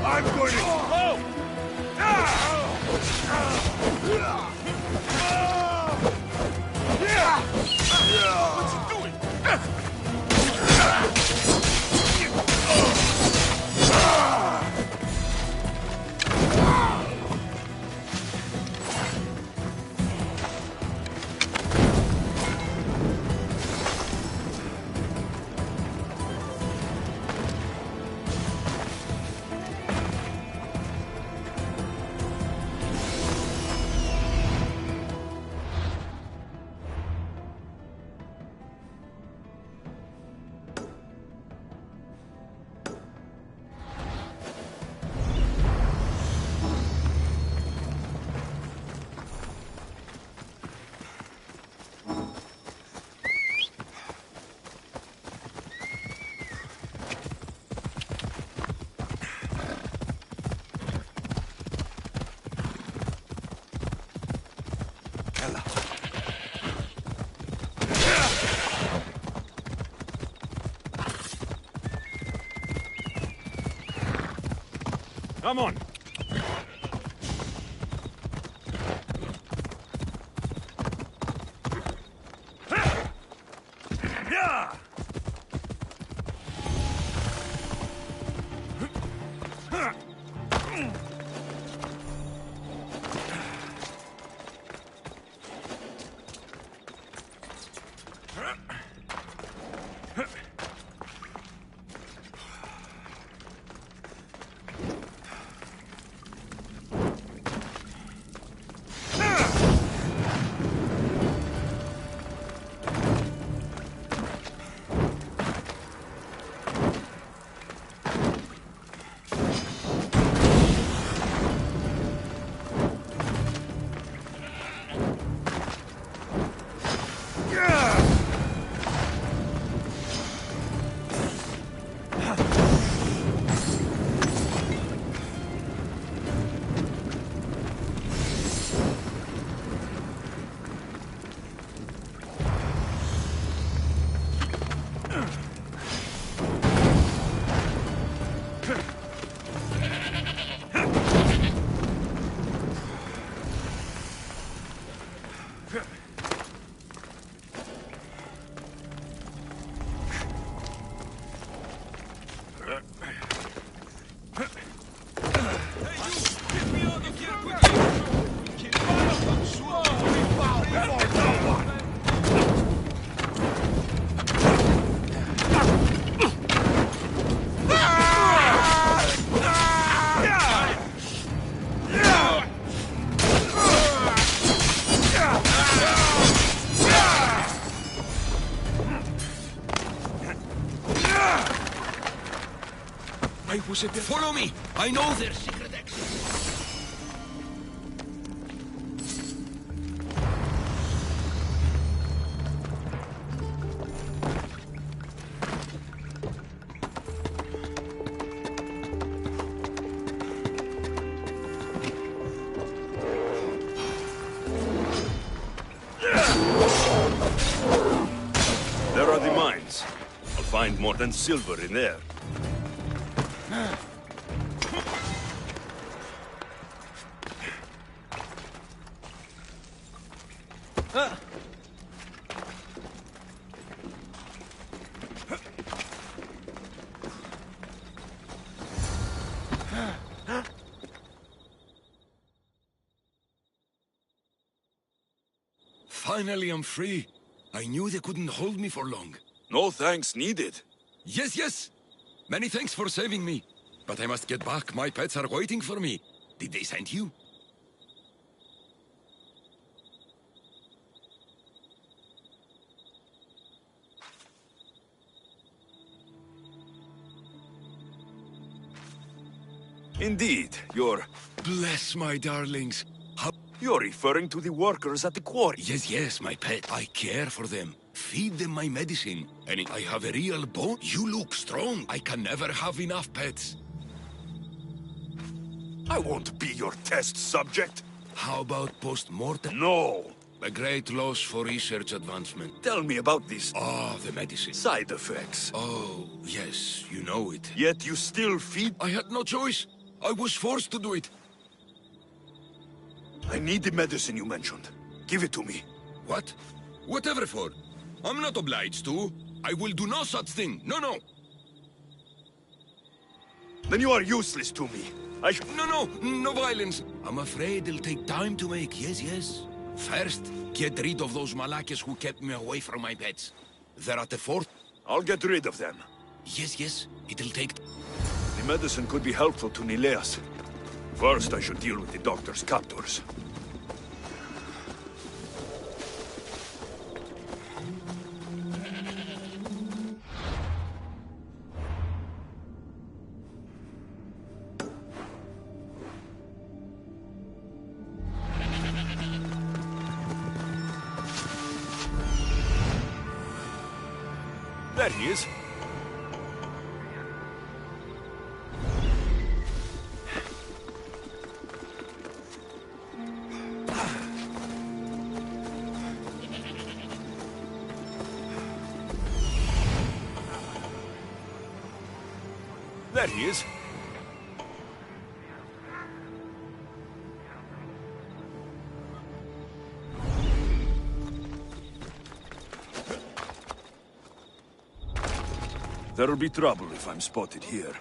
I'm going to... What's he doing? Come on. Yeah! Follow me! I know their secret exit. There are the mines. I'll find more than silver in there. Finally, I'm free. I knew they couldn't hold me for long. No thanks needed. Yes, yes. Many thanks for saving me. But I must get back. My pets are waiting for me. Did they send you? Indeed, you're... Bless my darlings. You're referring to the workers at the quarry. Yes, yes, my pet. I care for them. Feed them my medicine. And I have a real bone. You look strong. I can never have enough pets. I won't be your test subject. How about post-mortem? No. A great loss for research advancement. Tell me about this. Ah, the medicine. Side effects. Oh, yes, you know it. Yet you still feed? I had no choice. I was forced to do it. I need the medicine you mentioned. Give it to me. What? Whatever for. I'm not obliged to. I will do no such thing. No, no. Then you are useless to me. No violence. I'm afraid it'll take time to make. Yes, yes. First, get rid of those Malakas who kept me away from my pets. They're at the fort. I'll get rid of them. Yes, yes. It'll take... The medicine could be helpful to Nileas. First, I should deal with the doctor's captors. There he is. There he is. There'll be trouble if I'm spotted here.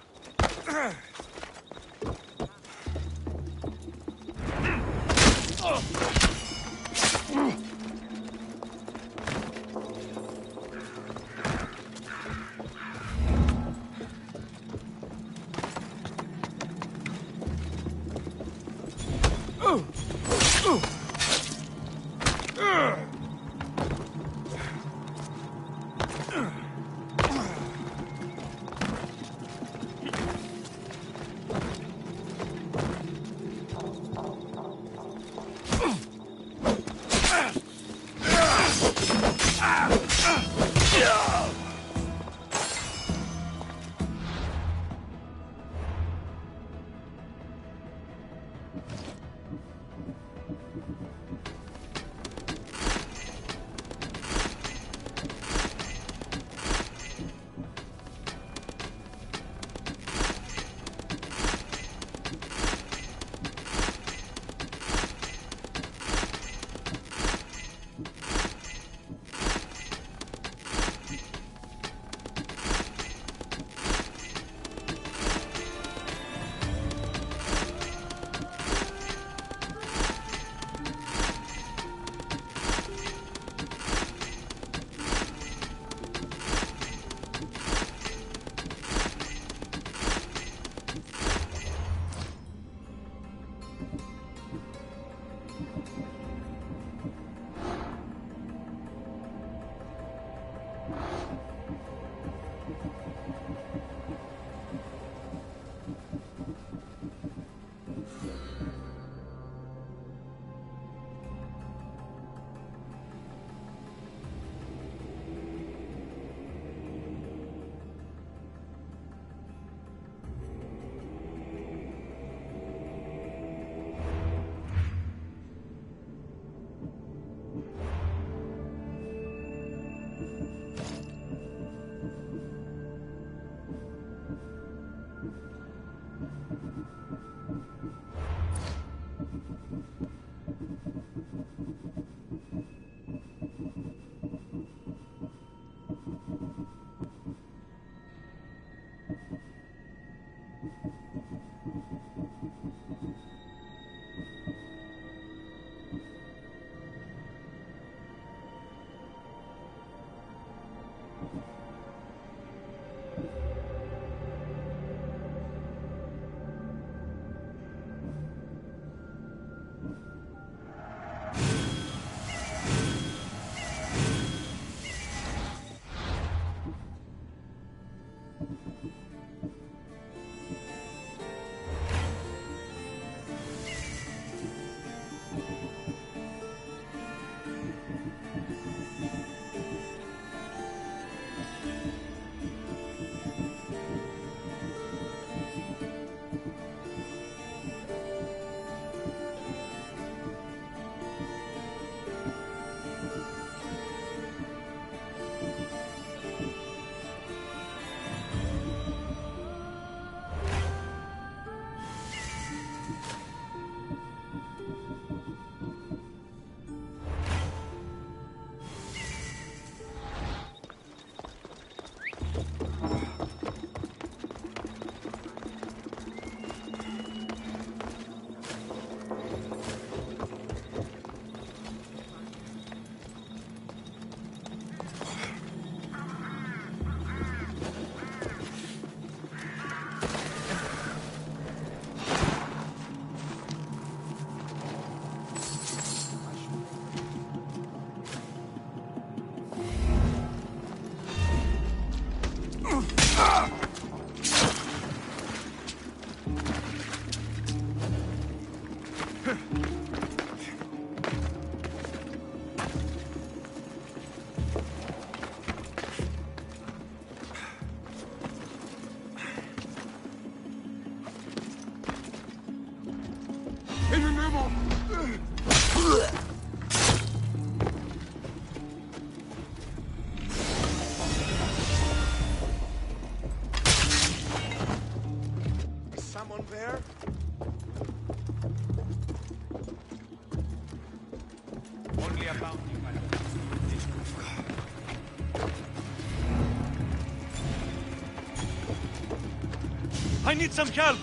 I need some help!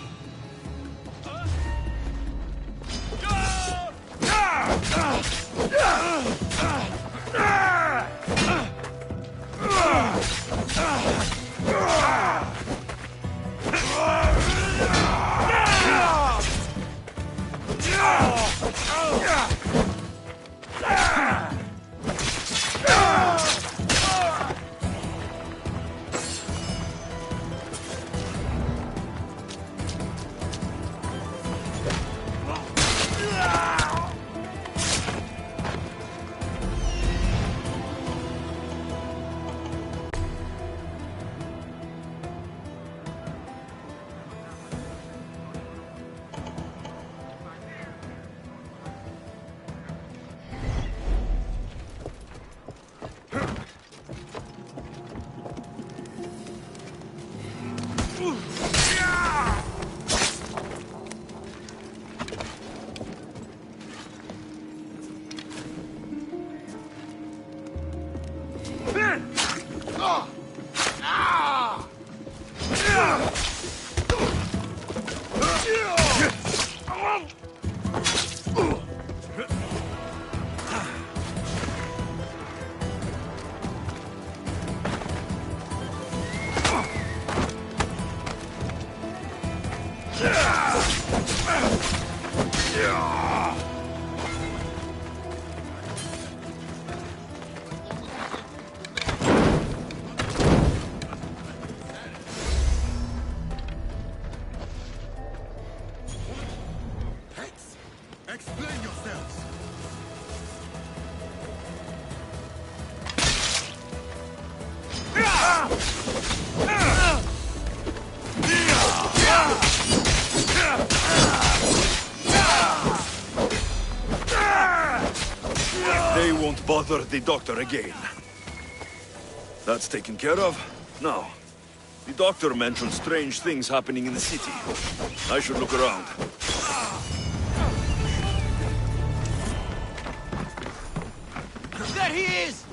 Explain yourselves! They won't bother the doctor again. That's taken care of. Now, the doctor mentioned strange things happening in the city. I should look around. There he is!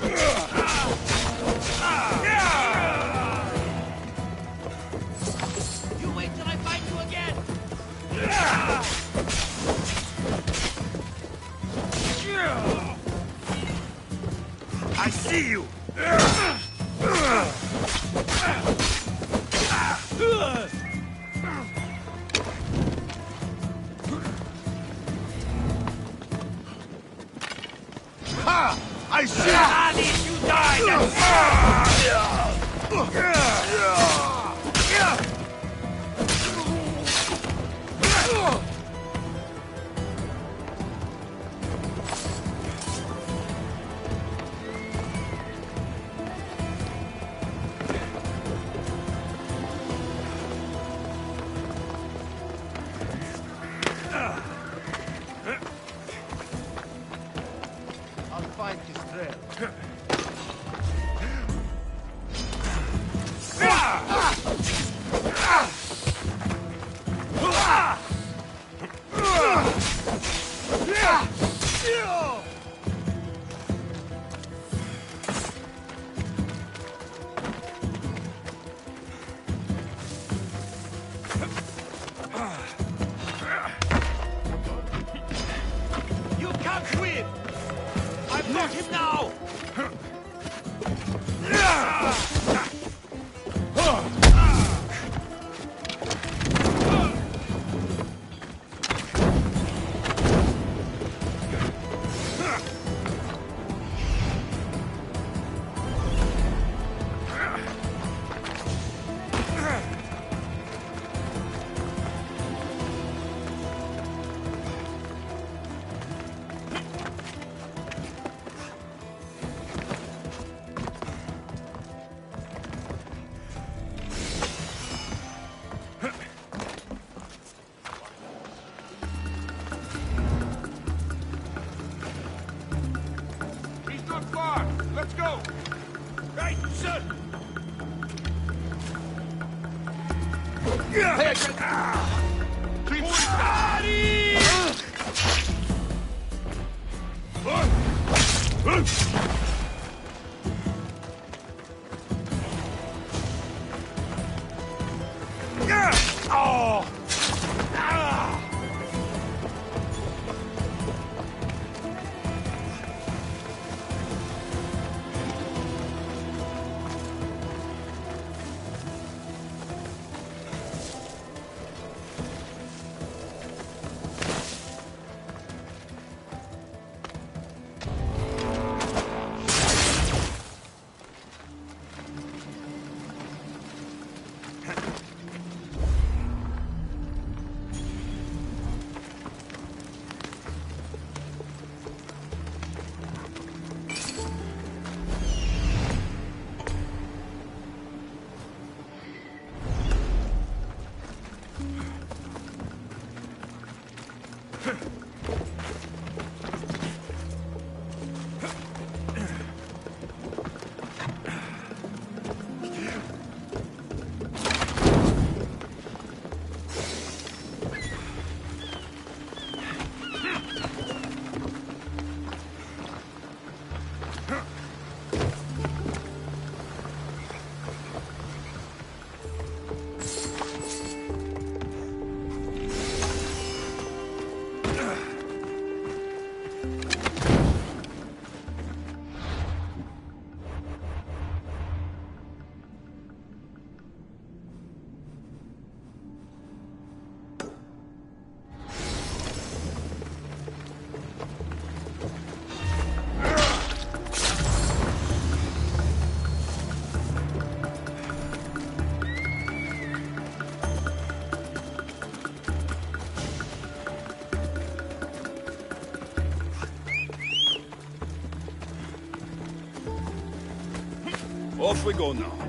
You wait till I fight you again! I see you! Ha! I see! Hades, you I'll find his trail. You can't win! I've got him now! He's not far. Let's go. Right, sir. Oh! Off we go now.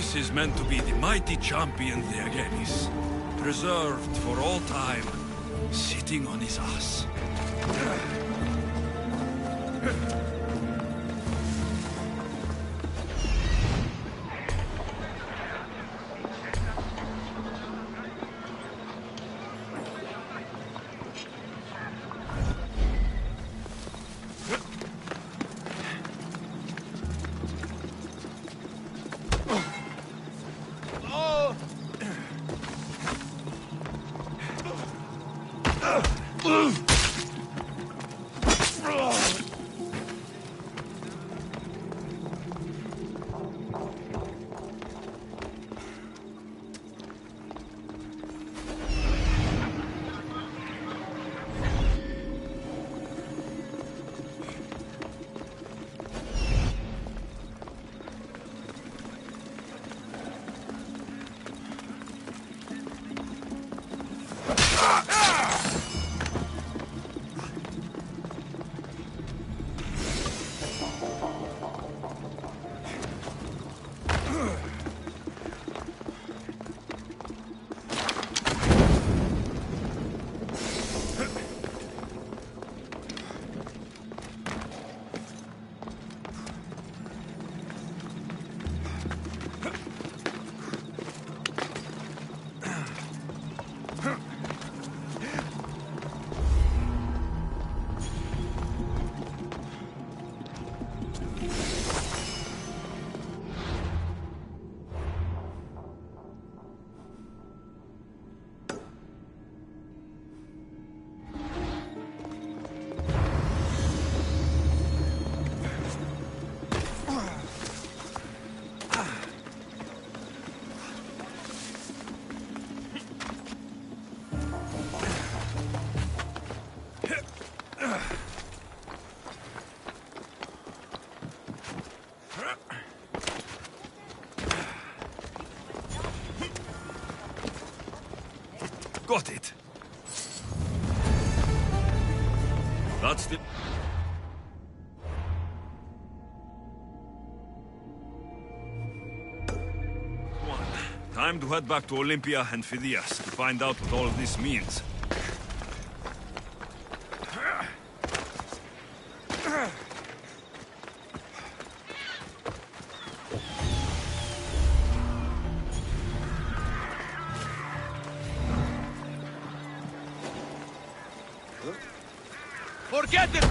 This is meant to be the mighty champion Theagenis, preserved for all time, sitting on his ass. Got it. That's the... Time to head back to Olympia and Phidias to find out what all of this means. Forget it!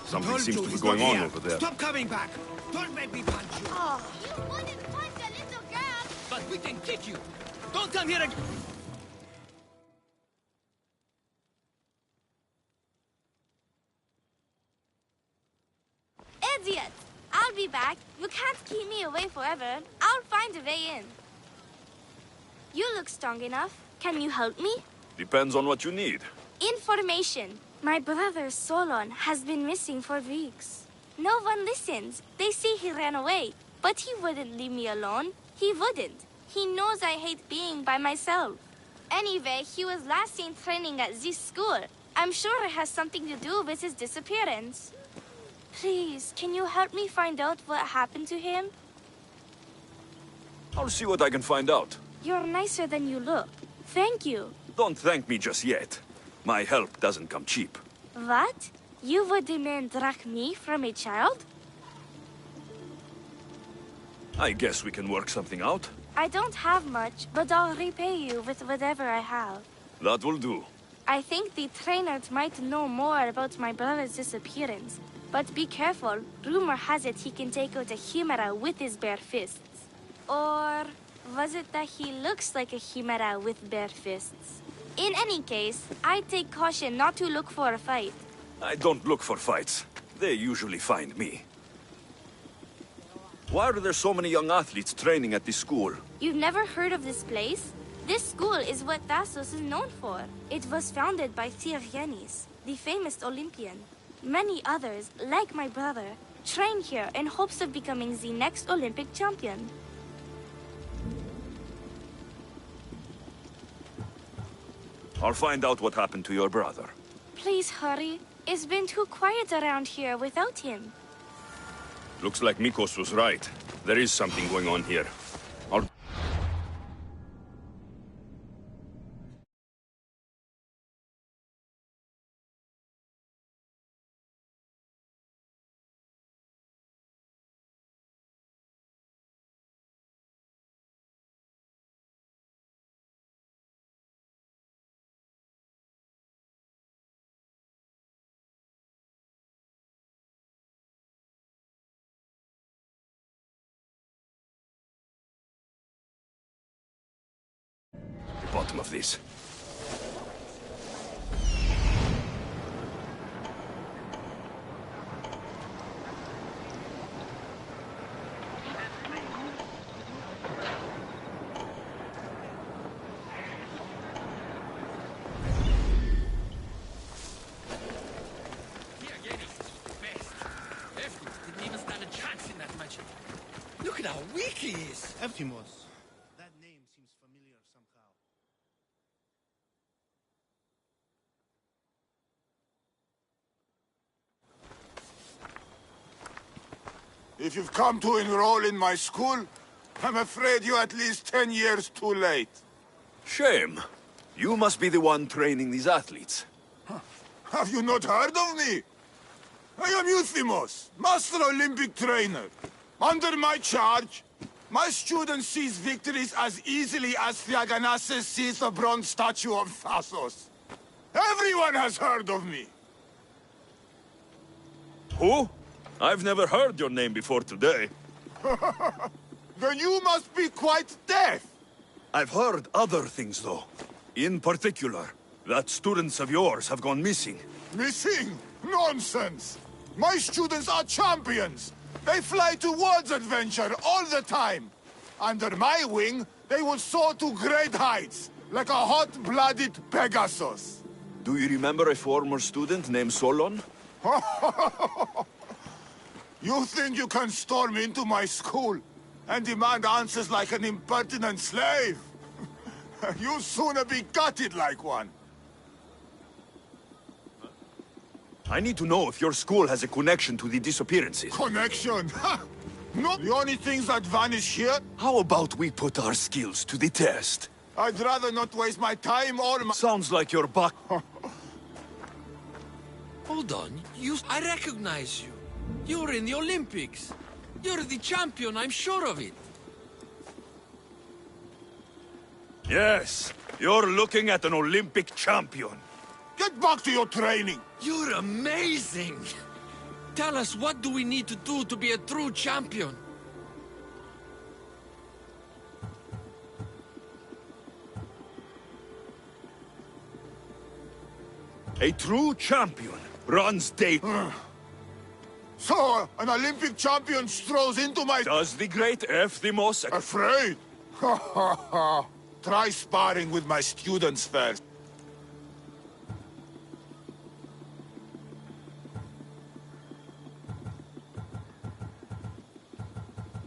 Something seems to be going on over there. Stop coming back! Don't make me punch you! Oh, you wouldn't punch a little girl! But we can kick you! Don't come here again! Idiot! I'll be back. You can't keep me away forever. I'll find a way in. You look strong enough. Can you help me? Depends on what you need. Information. My brother Solon has been missing for weeks. No one listens. They say he ran away. But he wouldn't leave me alone. He wouldn't. He knows I hate being by myself. Anyway, he was last seen training at this school. I'm sure it has something to do with his disappearance. Please, can you help me find out what happened to him? I'll see what I can find out. You're nicer than you look. Thank you. Don't thank me just yet. My help doesn't come cheap. What? You would demand drachmi from a child? I guess we can work something out. I don't have much, but I'll repay you with whatever I have. That will do. I think the trainer might know more about my brother's disappearance. But be careful. Rumor has it he can take out a Chimera with his bare fists. Or was it that he looks like a Chimera with bare fists? In any case, I'd take caution not to look for a fight. I don't look for fights. They usually find me. Why are there so many young athletes training at this school? You've never heard of this place? This school is what Thassos is known for. It was founded by Theogenes, the famous Olympian. Many others, like my brother, train here in hopes of becoming the next Olympic champion. I'll find out what happened to your brother. Please hurry. It's been too quiet around here without him. Looks like Mikos was right. There is something going on here. I'll... bottom of this. Didn't even stand a chance in that match. Look at how weak he is. Eftimos. That name seems familiar somehow. If you've come to enroll in my school, I'm afraid you're at least 10 years too late. Shame. You must be the one training these athletes. Have you not heard of me? I am Euthymos, Master Olympic Trainer. Under my charge, my students seize victories as easily as Theoganasses sees the bronze statue of Thassos. Everyone has heard of me. Who? I've never heard your name before today. Then you must be quite deaf. I've heard other things, though. In particular, that students of yours have gone missing. Missing? Nonsense! My students are champions! They fly towards adventure all the time! Under my wing, they will soar to great heights, like a hot-blooded Pegasus. Do you remember a former student named Solon? You think you can storm into my school and demand answers like an impertinent slave? You'll sooner be gutted like one. I need to know if your school has a connection to the disappearances. Connection? No, the only things that vanish here... How about we put our skills to the test? I'd rather not waste my time or my... Sounds like you're back. Hold on, I recognize you. You're in the Olympics. You're the champion, I'm sure of it. Yes, you're looking at an Olympic champion. Get back to your training. You're amazing. Tell us, what do we need to do to be a true champion? A true champion runs daily. So, an Olympic champion strolls into my... Does the great Efthymos... Afraid? Ha ha ha. Try sparring with my students first.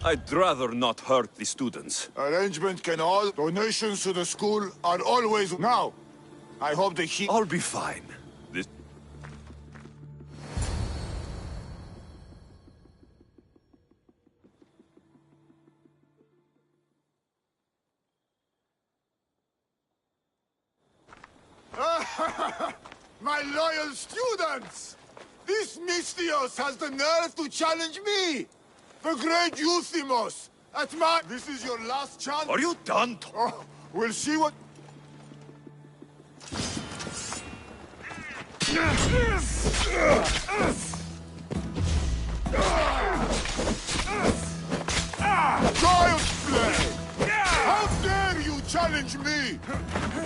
I'd rather not hurt the students. Arrangement can all... Donations to the school are always... Now, I hope the heat... I'll be fine. This... My loyal students! This Mystios has the nerve to challenge me! The great Euthymos! At my... This is your last chance... Are you done? Oh, we'll see what... Child's play! How dare you challenge me?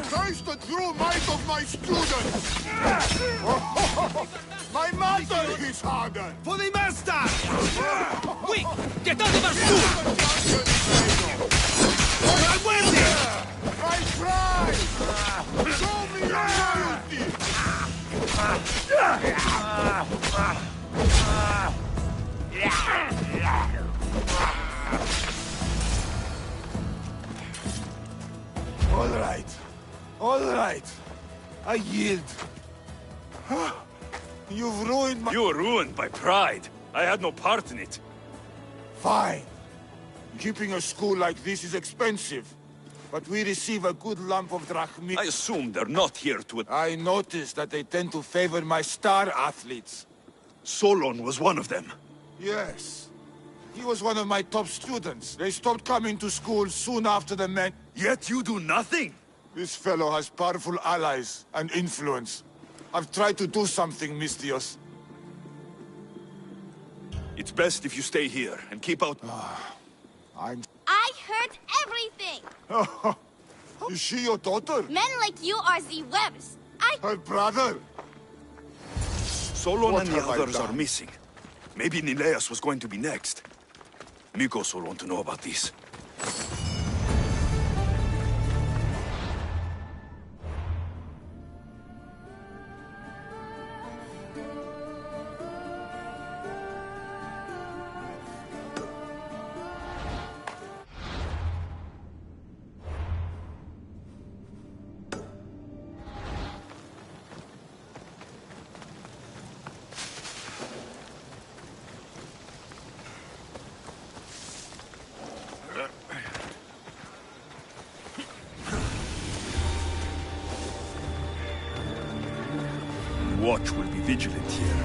Face the true might of my students! My mother is harder! For the master! Quick! Get out of our school! I'm waiting! My pride! Show me your loyalty! All right. I yield. You've ruined my... You were ruined by pride. I had no part in it. Fine. Keeping a school like this is expensive. But we receive a good lump of drachmi. I assume they're not here to... I noticed that they tend to favor my star athletes. Solon was one of them. Yes. He was one of my top students. They stopped coming to school soon after the men... Yet you do nothing? This fellow has powerful allies and influence. I've tried to do something, Mystios. It's best if you stay here and keep out... I heard everything! Is she your daughter? Men like you are the worst. Her brother? Solon What and the have I others done? are missing. Maybe Nileas was going to be next. Mikos will want to know about this. Watch will be vigilant here.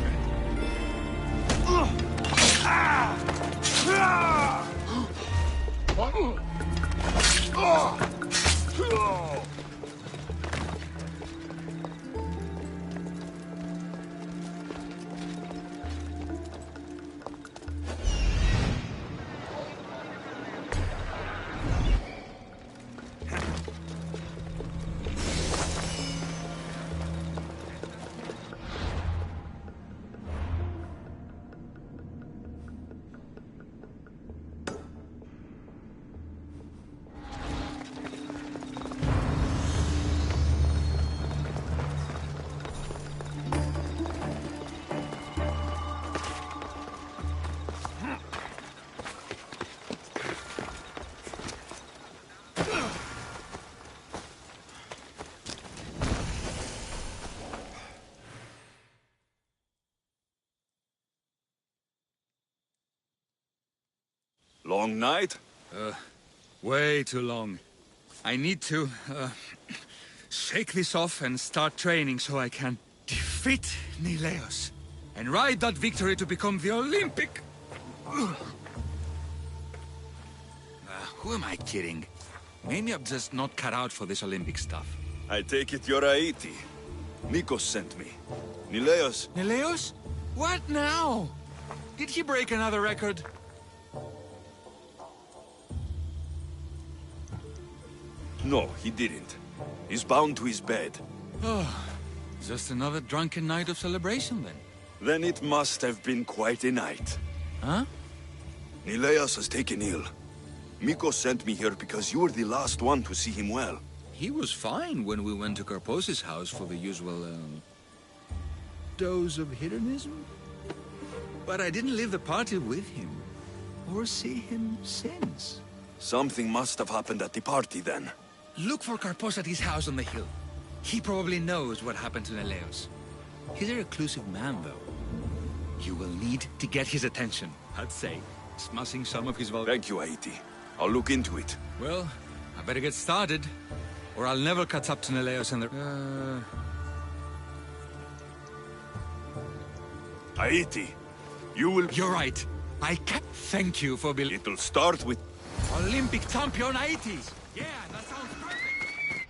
Long night? Way too long. I need to, shake this off and start training so I can defeat Nileos and ride that victory to become the Olympic... who am I kidding? Maybe I'm just not cut out for this Olympic stuff. I take it you're Aiti. Mikos sent me. Nileos... Nileos? What now? Did he break another record? No, he didn't. He's bound to his bed. Oh, just another drunken night of celebration, then. Then it must have been quite a night. Huh? Nileas has taken ill. Mikos sent me here because you were the last one to see him well. He was fine when we went to Karpos's house for the usual, dose of hedonism. But I didn't leave the party with him, or see him since. Something must have happened at the party, then. Look for Karpos at his house on the hill. He probably knows what happened to Nileos. He's a reclusive man, though. You will need to get his attention, I'd say. Smashing some of his Thank you, Aiti. I'll look into it. Well, I better get started, or I'll never catch up to Nileos and the... Aiti, you will... You're right. I can't thank you for being... It'll start with... Olympic champion Aiti! Yeah, that sounds perfect!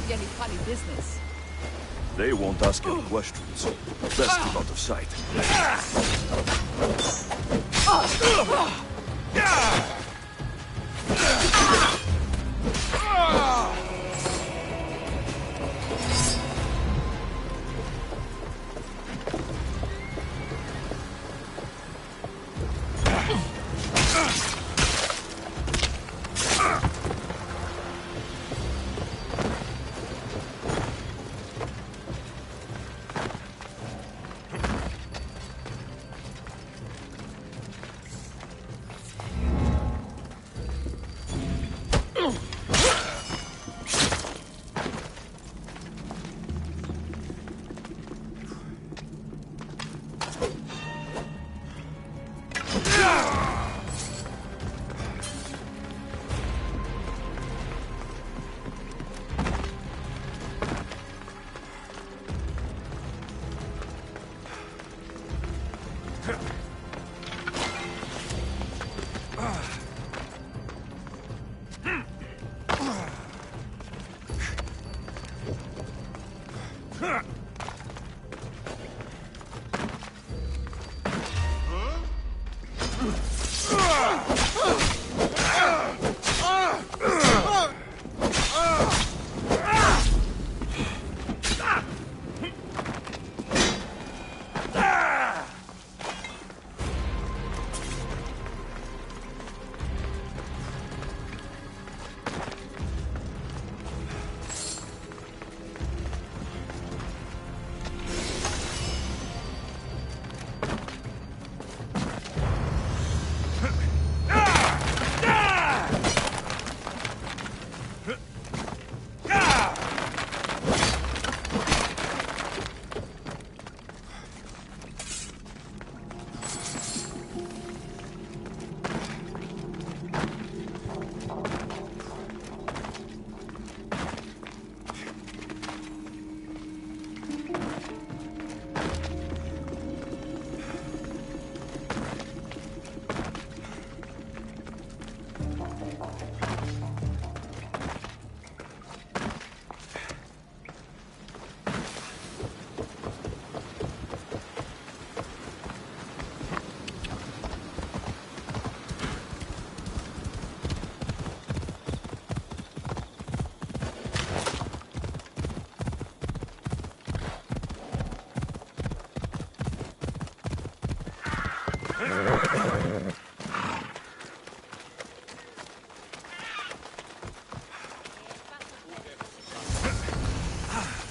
be any funny business. They won't ask any questions. Best keep out of sight.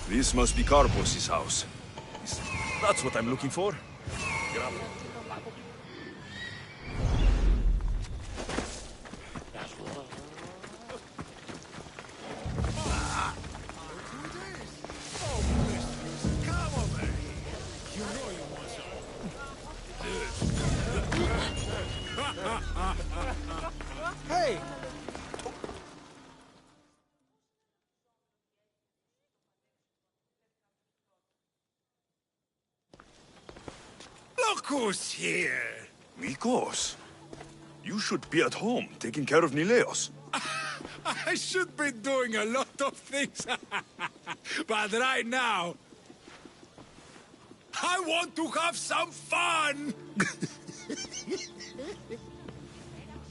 This must be Carbos's house. That's what I'm looking for. Hey! Look who's here! Mikos, you should be at home taking care of Nileos. I should be doing a lot of things. But right now, I want to have some fun!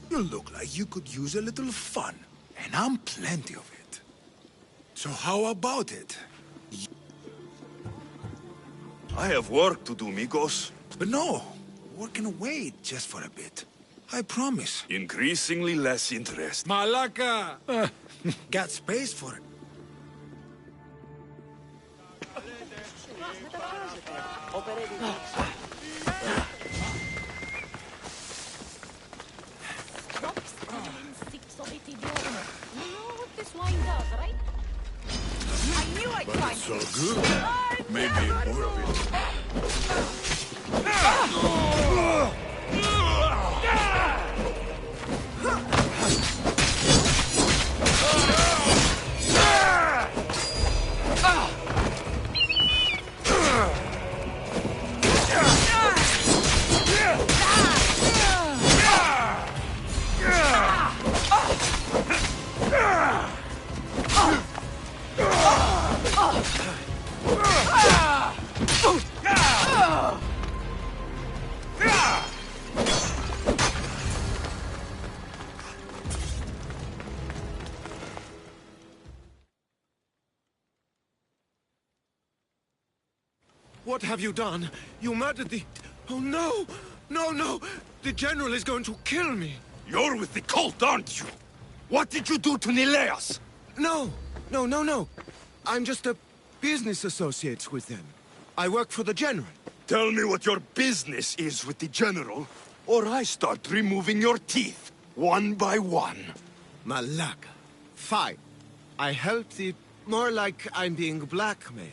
You look like you could use a little fun, and I'm plenty of it. So how about it? I have work to do, Mikos. But no, we're gonna wait just for a bit. I promise. Increasingly less interest. Malaka! Got space for it. I knew I'd find So good. Maybe more of it. What have you done? You murdered the... Oh, no! No, no! The General is going to kill me! You're with the cult, aren't you? What did you do to Nileas? No! No, no, no! I'm just a business associate with them. I work for the General. Tell me what your business is with the General, or I start removing your teeth, one by one. Malaka. Fine. I help the... More like I'm being blackmailed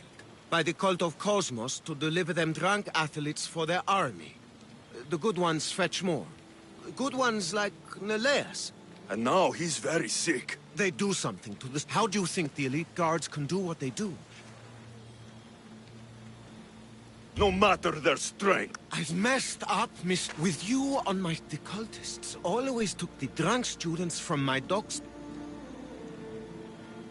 by the cult of Cosmos to deliver them drunk athletes for their army. The good ones fetch more. Good ones like Nileas. And now he's very sick. They do something to this. How do you think the elite guards can do what they do? No matter their strength. I've messed up, miss. With you on my... The cultists always took the drunk students from my dogs.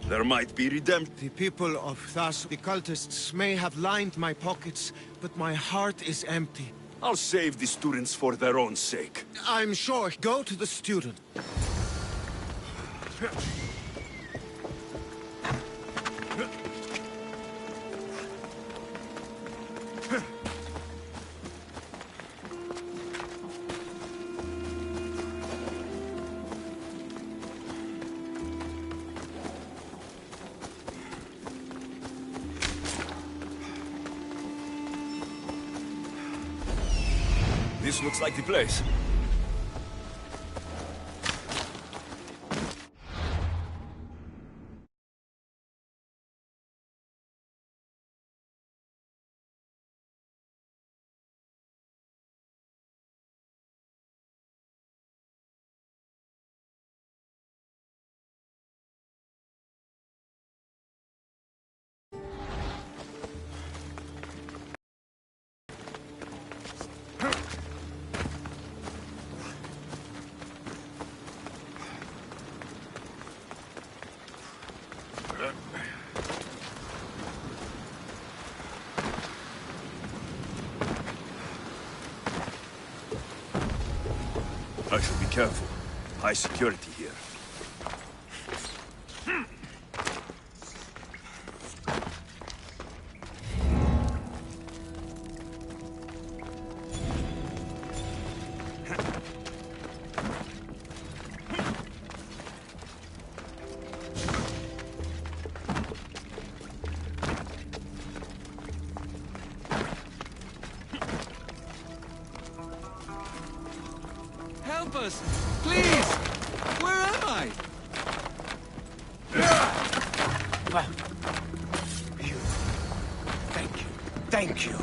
There might be redemption. The people of Thas, the cultists, may have lined my pockets, but my heart is empty. I'll save the students for their own sake. I'm sure. Go to the student. This looks like the place. I should be careful. High security here. Help us! Please! Where am I? You. Thank you. Thank you.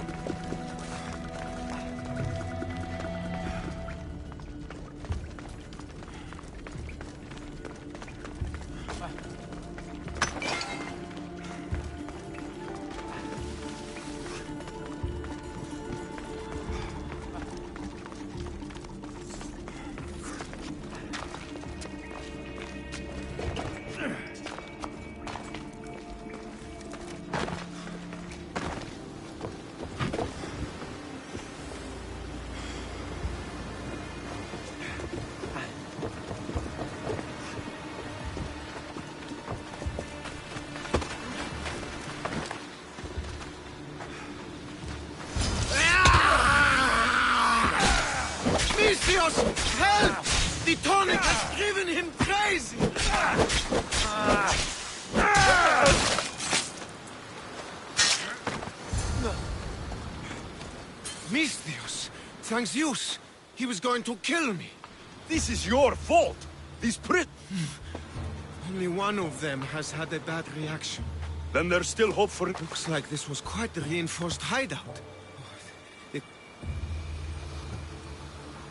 Help! The tonic has driven him crazy! Misthios! Thanks Zeus! He was going to kill me! This is your fault! These Only one of them has had a bad reaction. Then there's still hope for it. Looks like this was quite a reinforced hideout.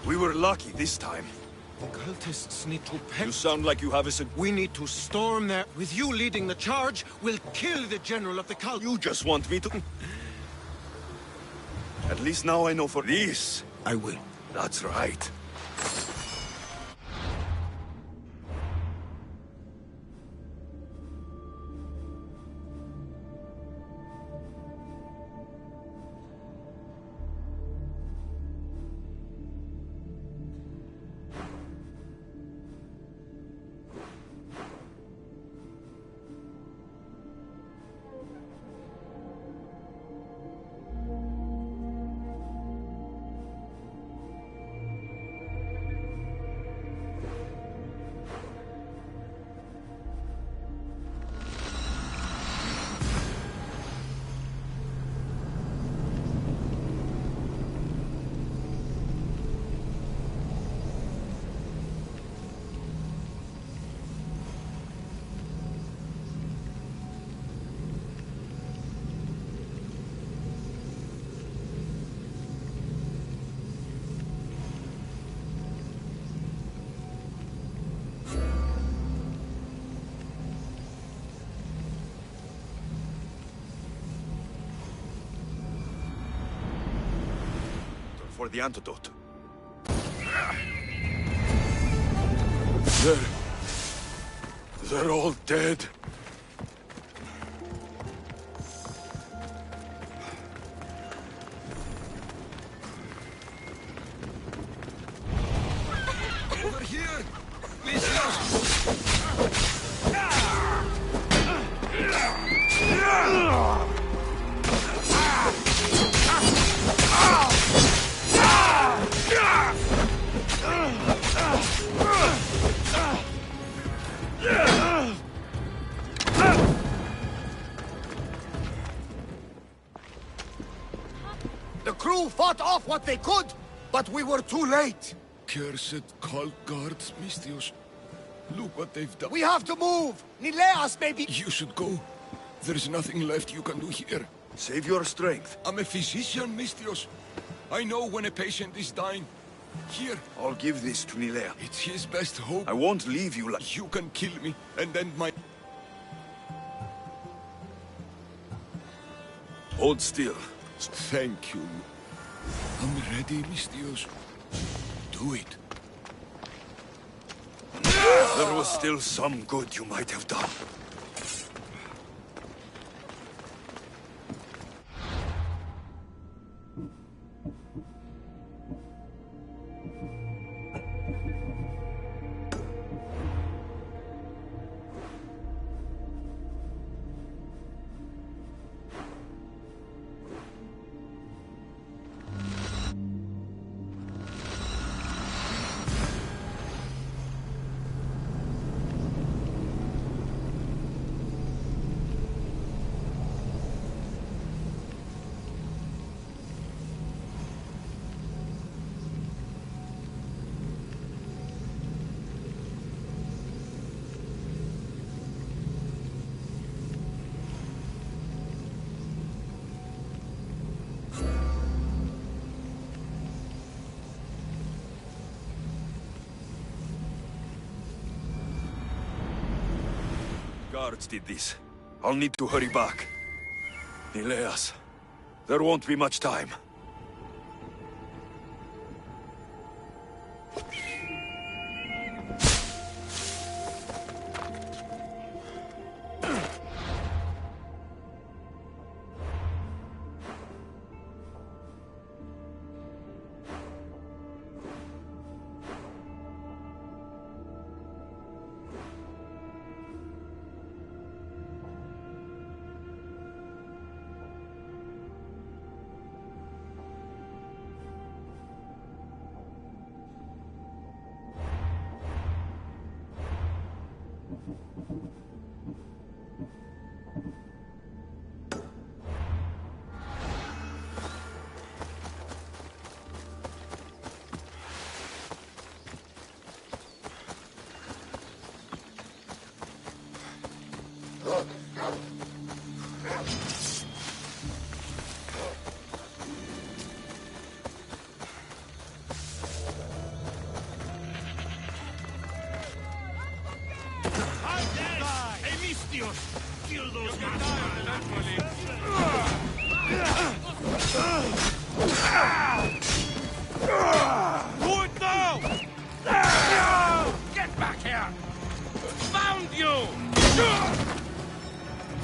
We were lucky this time. The cultists need to You sound like you have us. We need to storm there. With you leading the charge, we'll kill the general of the cult. You just want me to... At least now I know for this. I will. That's right. for the antidote. They're all dead. Over here! Misios! The crew fought off what they could, but we were too late. Cursed cult guards, Mistios. Look what they've done. We have to move. Nileas, maybe. You should go. There's nothing left you can do here. Save your strength. I'm a physician, Mistios. I know when a patient is dying. Here. I'll give this to Nilea. It's his best hope. I won't leave you like... You can kill me, and then my... Hold still. Thank you. I'm ready, Mistios. Do it. There was still some good you might have done. Guards did this. I'll need to hurry back. Nileas, there won't be much time.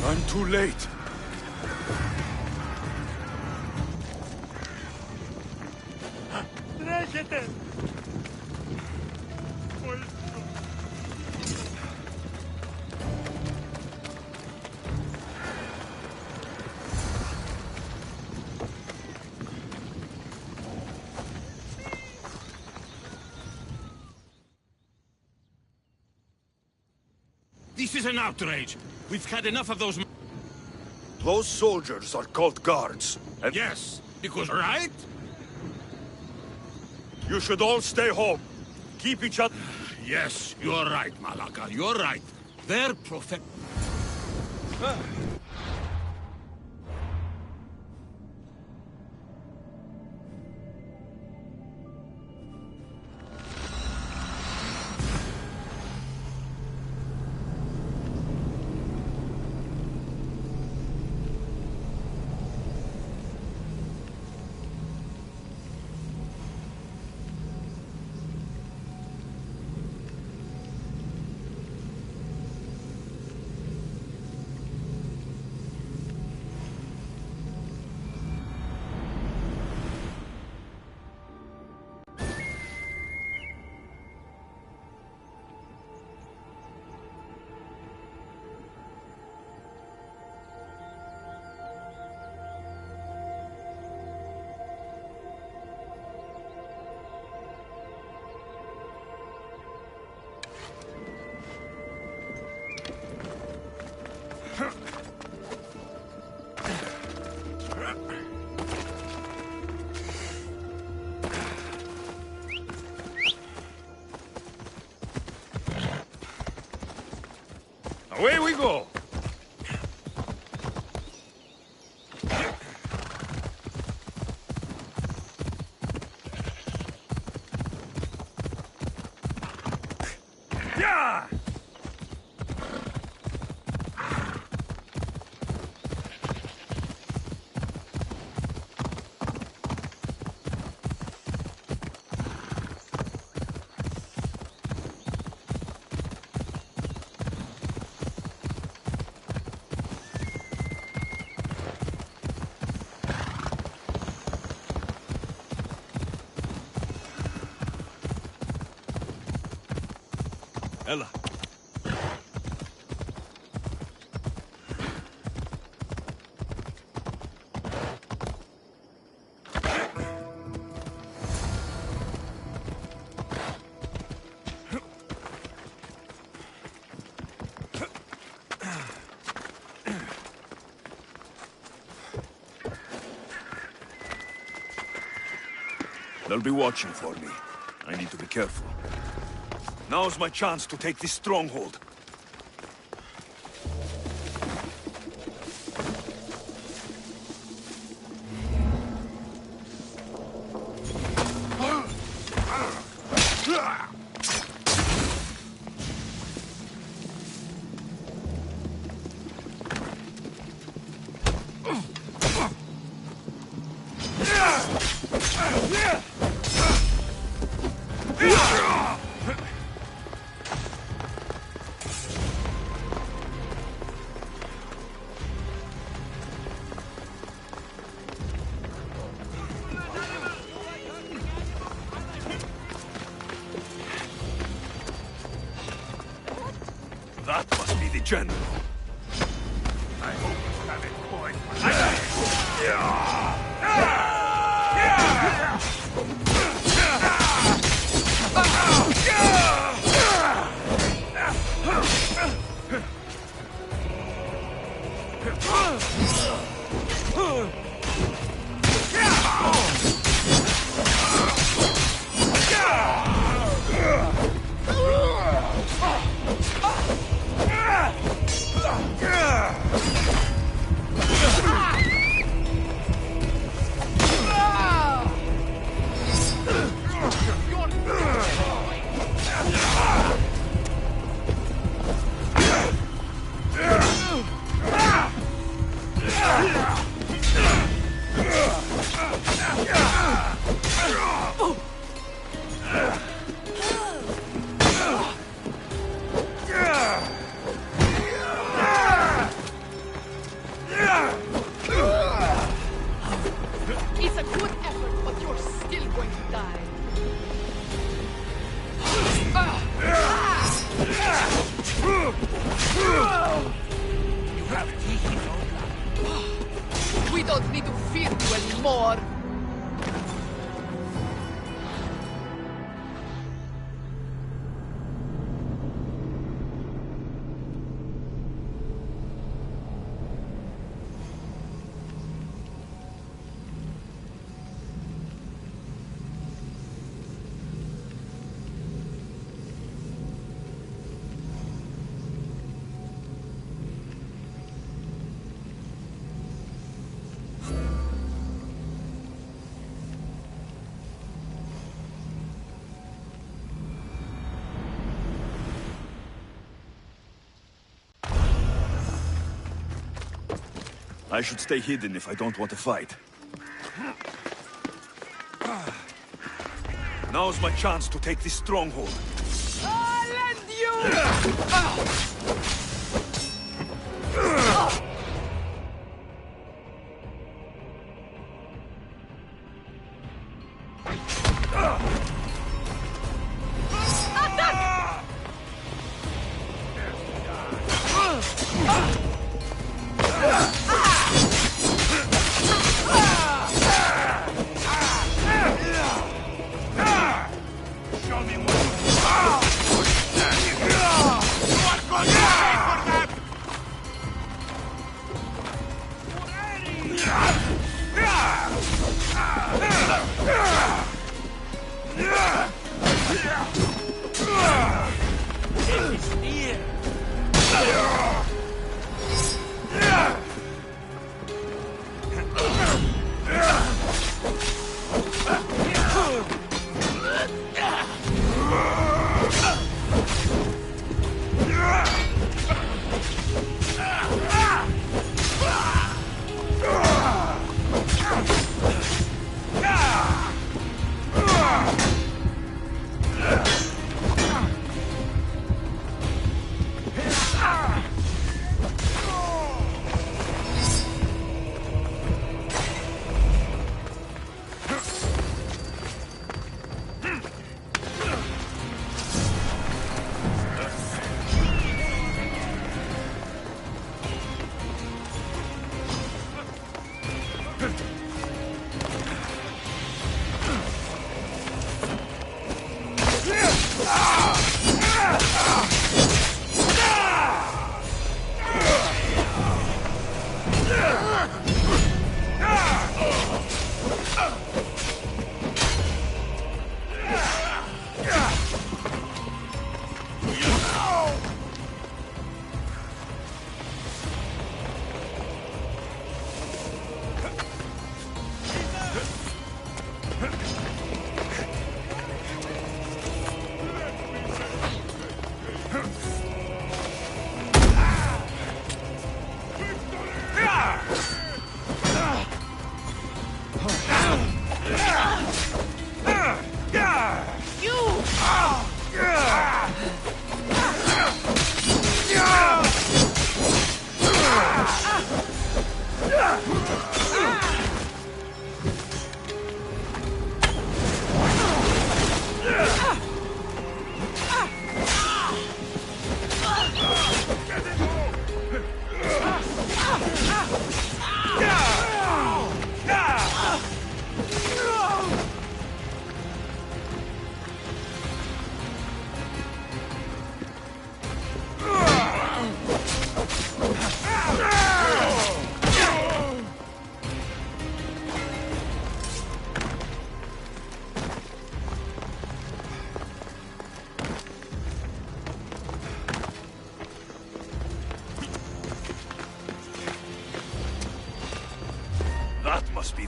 I'm too late. This is an outrage. We've had enough of those... Those soldiers are called guards. And yes, because right? You should all stay home. Keep each other... Yes, you're right, Malaka. You're right. They're Away we go! Yeah! Ella. They'll be watching for me. I need to be careful. Now's my chance to take this stronghold. That must be the general. I hope you have it, boy. It's a good effort, but you're still going to die. You have teeth in your blood. We don't need to fear you anymore. I should stay hidden if I don't want to fight. Now's my chance to take this stronghold. I'll end you! It is near.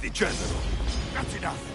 the general. That's enough.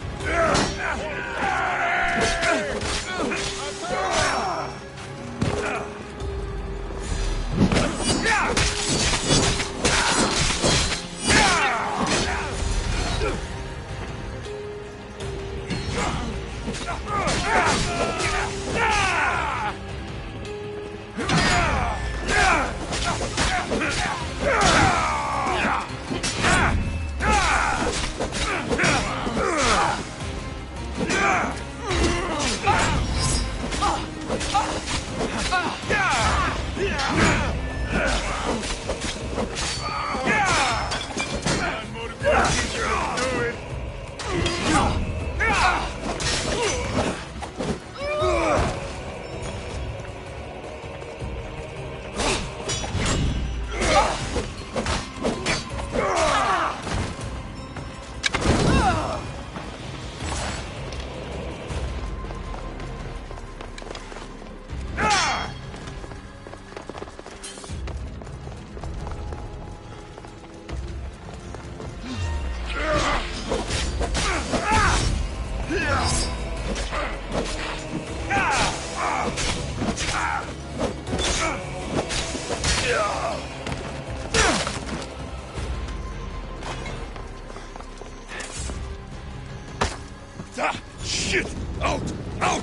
Shit! Out! Out!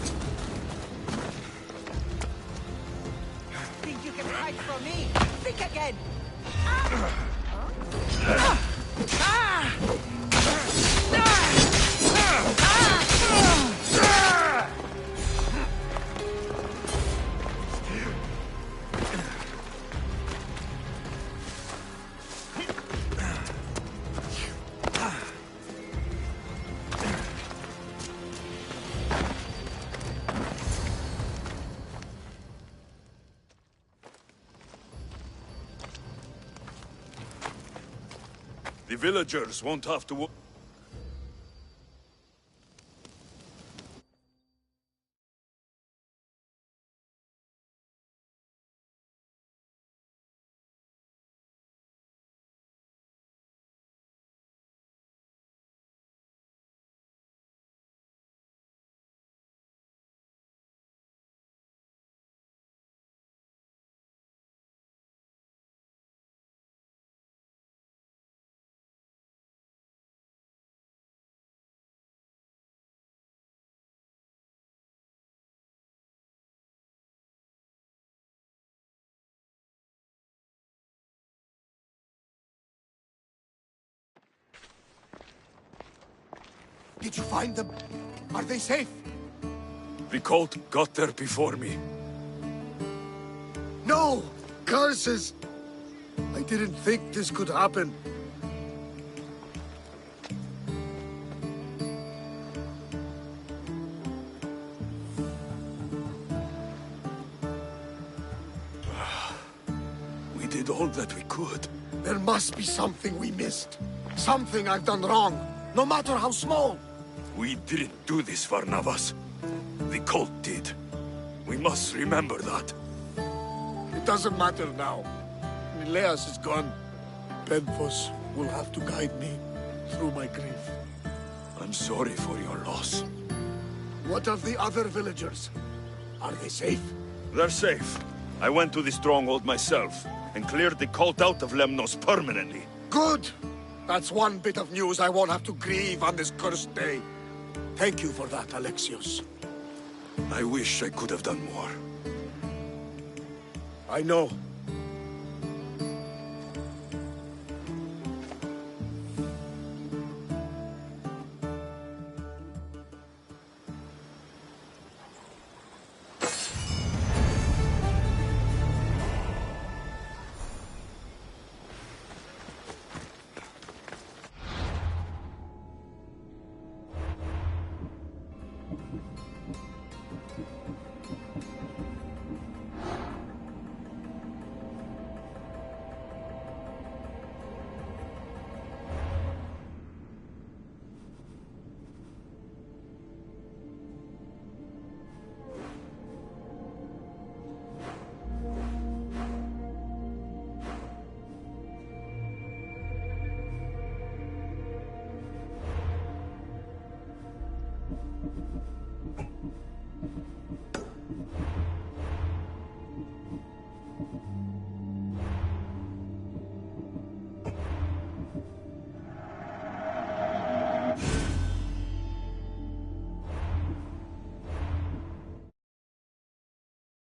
Think you can hide from me? Think again! The villagers won't have to Did you find them? Are they safe? The cult got there before me. No! Curses! I didn't think this could happen. We did all that we could. There must be something we missed. Something I've done wrong, no matter how small. We didn't do this for Navas. The cult did. We must remember that. It doesn't matter now. Mileas is gone. Penthos will have to guide me through my grief. I'm sorry for your loss. What of the other villagers? Are they safe? They're safe. I went to the stronghold myself and cleared the cult out of Lemnos permanently. Good! That's one bit of news I won't have to grieve on this cursed day. Thank you for that, Alexios. I wish I could have done more. I know.